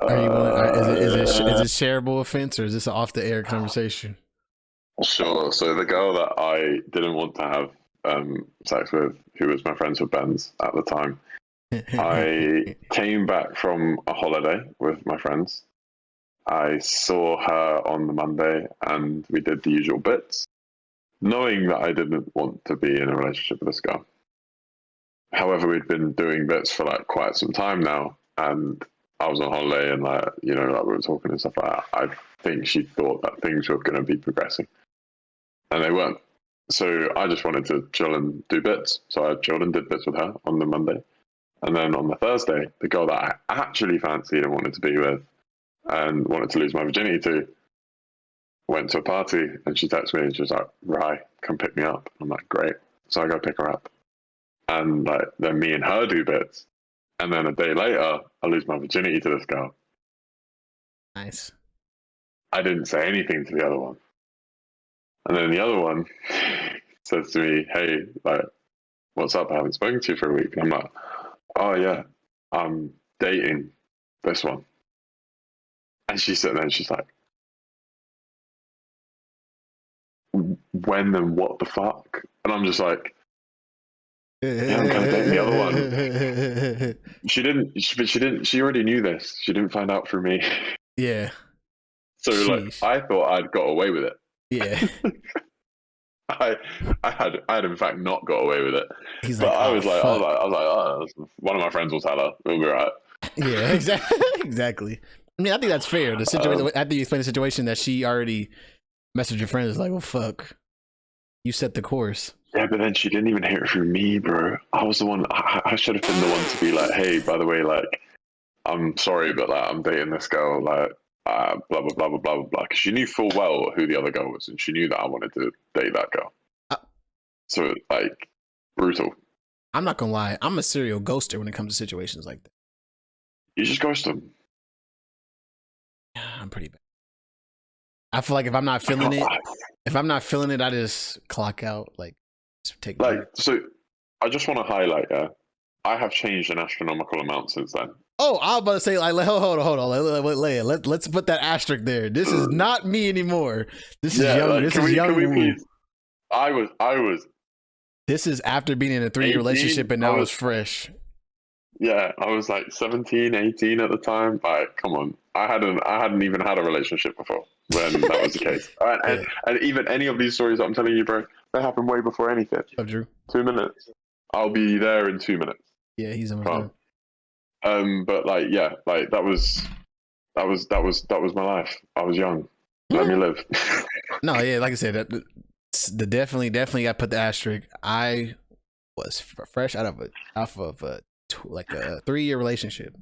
Are you willing? Is it shareable offense, or is this an off the air conversation? Sure. So the girl that I didn't want to have sex with, who was my friends with Ben's at the time, I came back from a holiday with my friends. I saw her on the Monday, and we did the usual bits, knowing that I didn't want to be in a relationship with this girl. However, we'd been doing bits for like quite some time now, and I was on holiday, and like we were talking and stuff like that. I think she thought that things were going to be progressing, and they weren't. So I just wanted to chill and do bits. So I chilled and did bits with her on the Monday, and then on the Thursday, the girl that I actually fancied and wanted to be with, and wanted to lose my virginity to, went to a party, and she texted me and she was like, "Rye, come pick me up." I'm like, "Great." So I go pick her up, and like then me and her do bits, and then a day later I lose my virginity to this girl. Nice. I didn't say anything to the other one, and then the other one says to me, "Hey, like, what's up? I haven't spoken to you for a week." And I'm like, "Oh yeah, I'm dating this one." And she's sitting there and she's like, "When and what the fuck?" And I'm just like, "Yeah, I'm kind of dating the other one." She already knew this. She didn't find out through me. Yeah. So Sheesh. like, I thought I'd got away with it. Yeah. I had in fact not got away with it. He's but like, I oh, was like, oh, one of my friends will tell her. We'll be right. Yeah, exactly. I mean, I think that's fair. The situation after you explain the situation that she already messaged your friend is like, well, fuck, you set the course. Yeah, but then she didn't even hear it from me, bro. I was the one. I should have been the one to be like, hey, by the way, like, I'm sorry, but like, I'm dating this girl, like, blah blah blah blah blah blah. Because she knew full well who the other girl was, and she knew that I wanted to date that girl. So like, brutal. I'm not gonna lie, I'm a serial ghoster when it comes to situations like that. You just ghost them. Yeah, I'm pretty bad. I feel like if I'm not feeling it, I just clock out. Like, take so. I just want to highlight, I have changed an astronomical amount since then. Oh, I was about to say, like, hold on. Let's put that asterisk there. This is not me anymore. This is young. Like, this is young. Can we please? I was. This is after being in a 3-year relationship, and now it's fresh. Yeah, I was like 17, 18 at the time. Like, come on, I hadn't even had a relationship before when that was the case. And even any of these stories that I'm telling you, bro, they happened way before anything. Oh, Drew. 2 minutes. I'll be there in 2 minutes. Yeah, he's almost done. But like, yeah, like that was my life. I was young. Let me live. No, yeah, like I said, the definitely got to put the asterisk. I was fresh out of a 3-year relationship.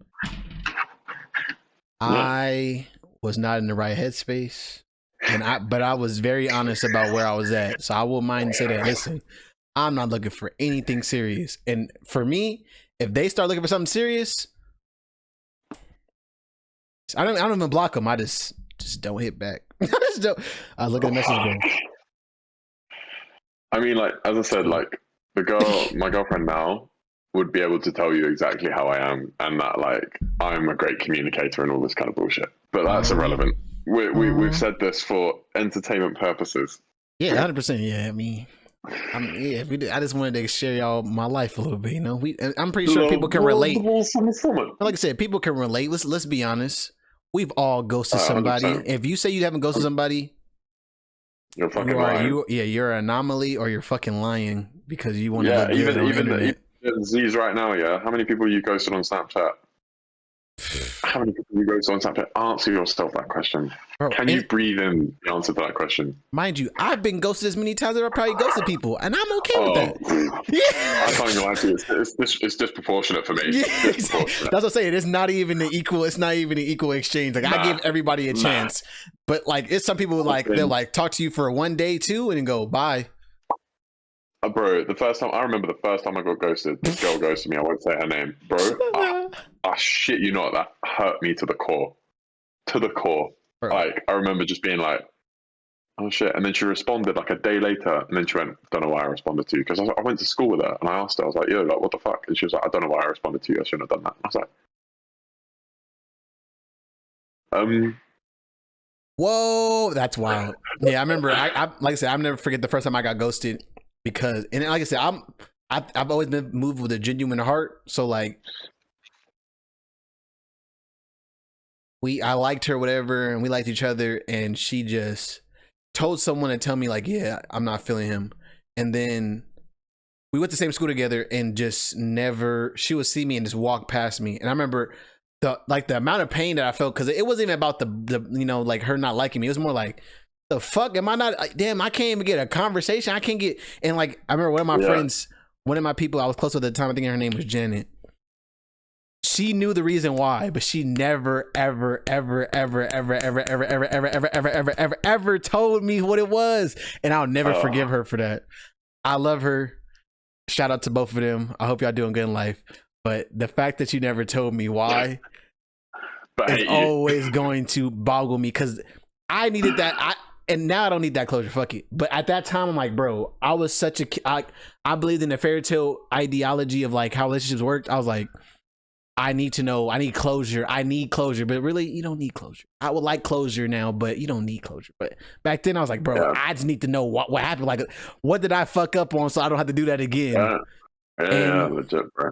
I was not in the right headspace, but I was very honest about where I was at. So I will mind and say that, listen, I'm not looking for anything serious. And for me, if they start looking for something serious, I don't even block them. I just don't hit back. I look at the message again. I mean, like, as I said, like, my girlfriend now would be able to tell you exactly how I am, and that, like, I'm a great communicator and all this kind of bullshit. But that's irrelevant. We've said this for entertainment purposes. Yeah, 100%. Yeah, I mean, yeah. I just wanted to share y'all my life a little bit. You know, I'm pretty sure people can relate. Like I said, people can relate. Let's be honest. We've all ghosted somebody. 100%. If you say you haven't ghosted somebody, you're fucking lying. You're an anomaly, or you're fucking lying because you want to look good on the internet. Even Z's right now, yeah. How many people you ghosted on Snapchat? How many people you go to on Snapchat? Answer yourself that question. Bro, Can you breathe in the answer to that question? mind you, I've been ghosted as many times as I probably ghosted people, and I'm okay with that. I can't even lie to you. It's disproportionate for me. Yeah, Disproportionate. that's what I'm saying. It's not even an equal. It's not even an equal exchange. Like, I give everybody a chance, but like, it's some people like they'll like talk to you for one day, two, and then go bye. Bro, I remember the first time I got ghosted. This girl ghosted me. I won't say her name, bro. I shit you not, that hurt me to the core. To the core. Bro. Like, I remember just being like, oh shit. And then she responded like a day later, and then she went, don't know why I responded to you. Because I went to school with her, and I asked her, I was like, yo, like, what the fuck? And she was like, I don't know why I responded to you. I shouldn't have done that. And I was like, whoa, that's wild. Yeah, I remember. I like I said, I'll never forget the first time I got ghosted, because, and like I said, I've always been moved with a genuine heart. So like, I liked her, whatever, and we liked each other, and she just told someone to tell me like, yeah, I'm not feeling him. And then we went to the same school together, and just never, she would see me and just walk past me. And I remember the amount of pain that I felt, because it wasn't even about the you know, like her not liking me. It was more like, the fuck am I not, damn, I can't even get a conversation. I can't get, and like, I remember one of my friends, one of my people I was close with at the time, I think her name was Janet. She knew the reason why, but she never, ever told me what it was. And I'll never forgive her for that. I love her. Shout out to both of them. I hope y'all doing good in life. But the fact that you never told me why is always going to boggle me, because I needed that. And now I don't need that closure. Fuck it. But at that time, I'm like, bro, I was such a, I believed in the fairy tale ideology of like how relationships worked. I was like, I need to know. I need closure. But really, you don't need closure. I would like closure now, but you don't need closure. But back then, I was like, bro, I just need to know what happened. Like, what did I fuck up on so I don't have to do that again? Yeah, legit, bro.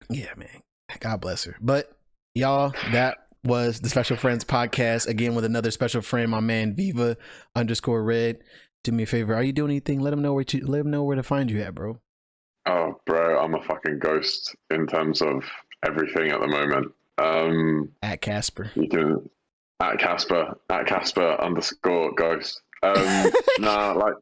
Yeah, man. God bless her. But y'all, that was the Special Friends podcast, again with another special friend, my man Viva_Red. Do me a favor. Are you doing anything? Let them know where to find you at, bro. Oh, bro, I'm a fucking ghost in terms of everything at the moment. At Casper. You can at Casper _ghost. Nah, like,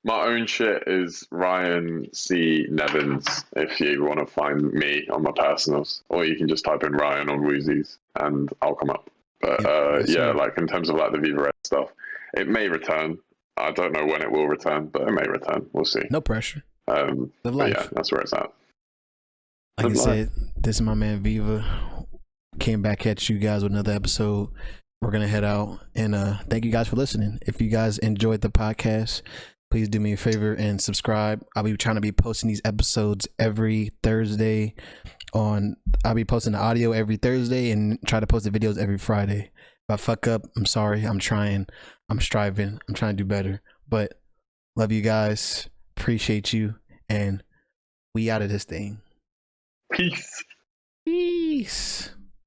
my own shit is Ryan C. Nevins if you want to find me on my personals, or you can just type in Ryan on Wuzi's and I'll come up. But yeah, like in terms of like the Viva Red stuff, it may return. I don't know when it will return, but it may return. We'll see. No pressure. Live life. Yeah, that's where it's at. Like I said, this is my man Viva. Came back at you guys with another episode. We're gonna head out, and thank you guys for listening. If you guys enjoyed the podcast, please do me a favor and subscribe. I'll be trying to be posting these episodes every Thursday. I'll be posting the audio every Thursday and try to post the videos every Friday. If I fuck up, I'm sorry. I'm trying. I'm striving. I'm trying to do better. But love you guys. Appreciate you. And we out of this thing. Peace. Peace.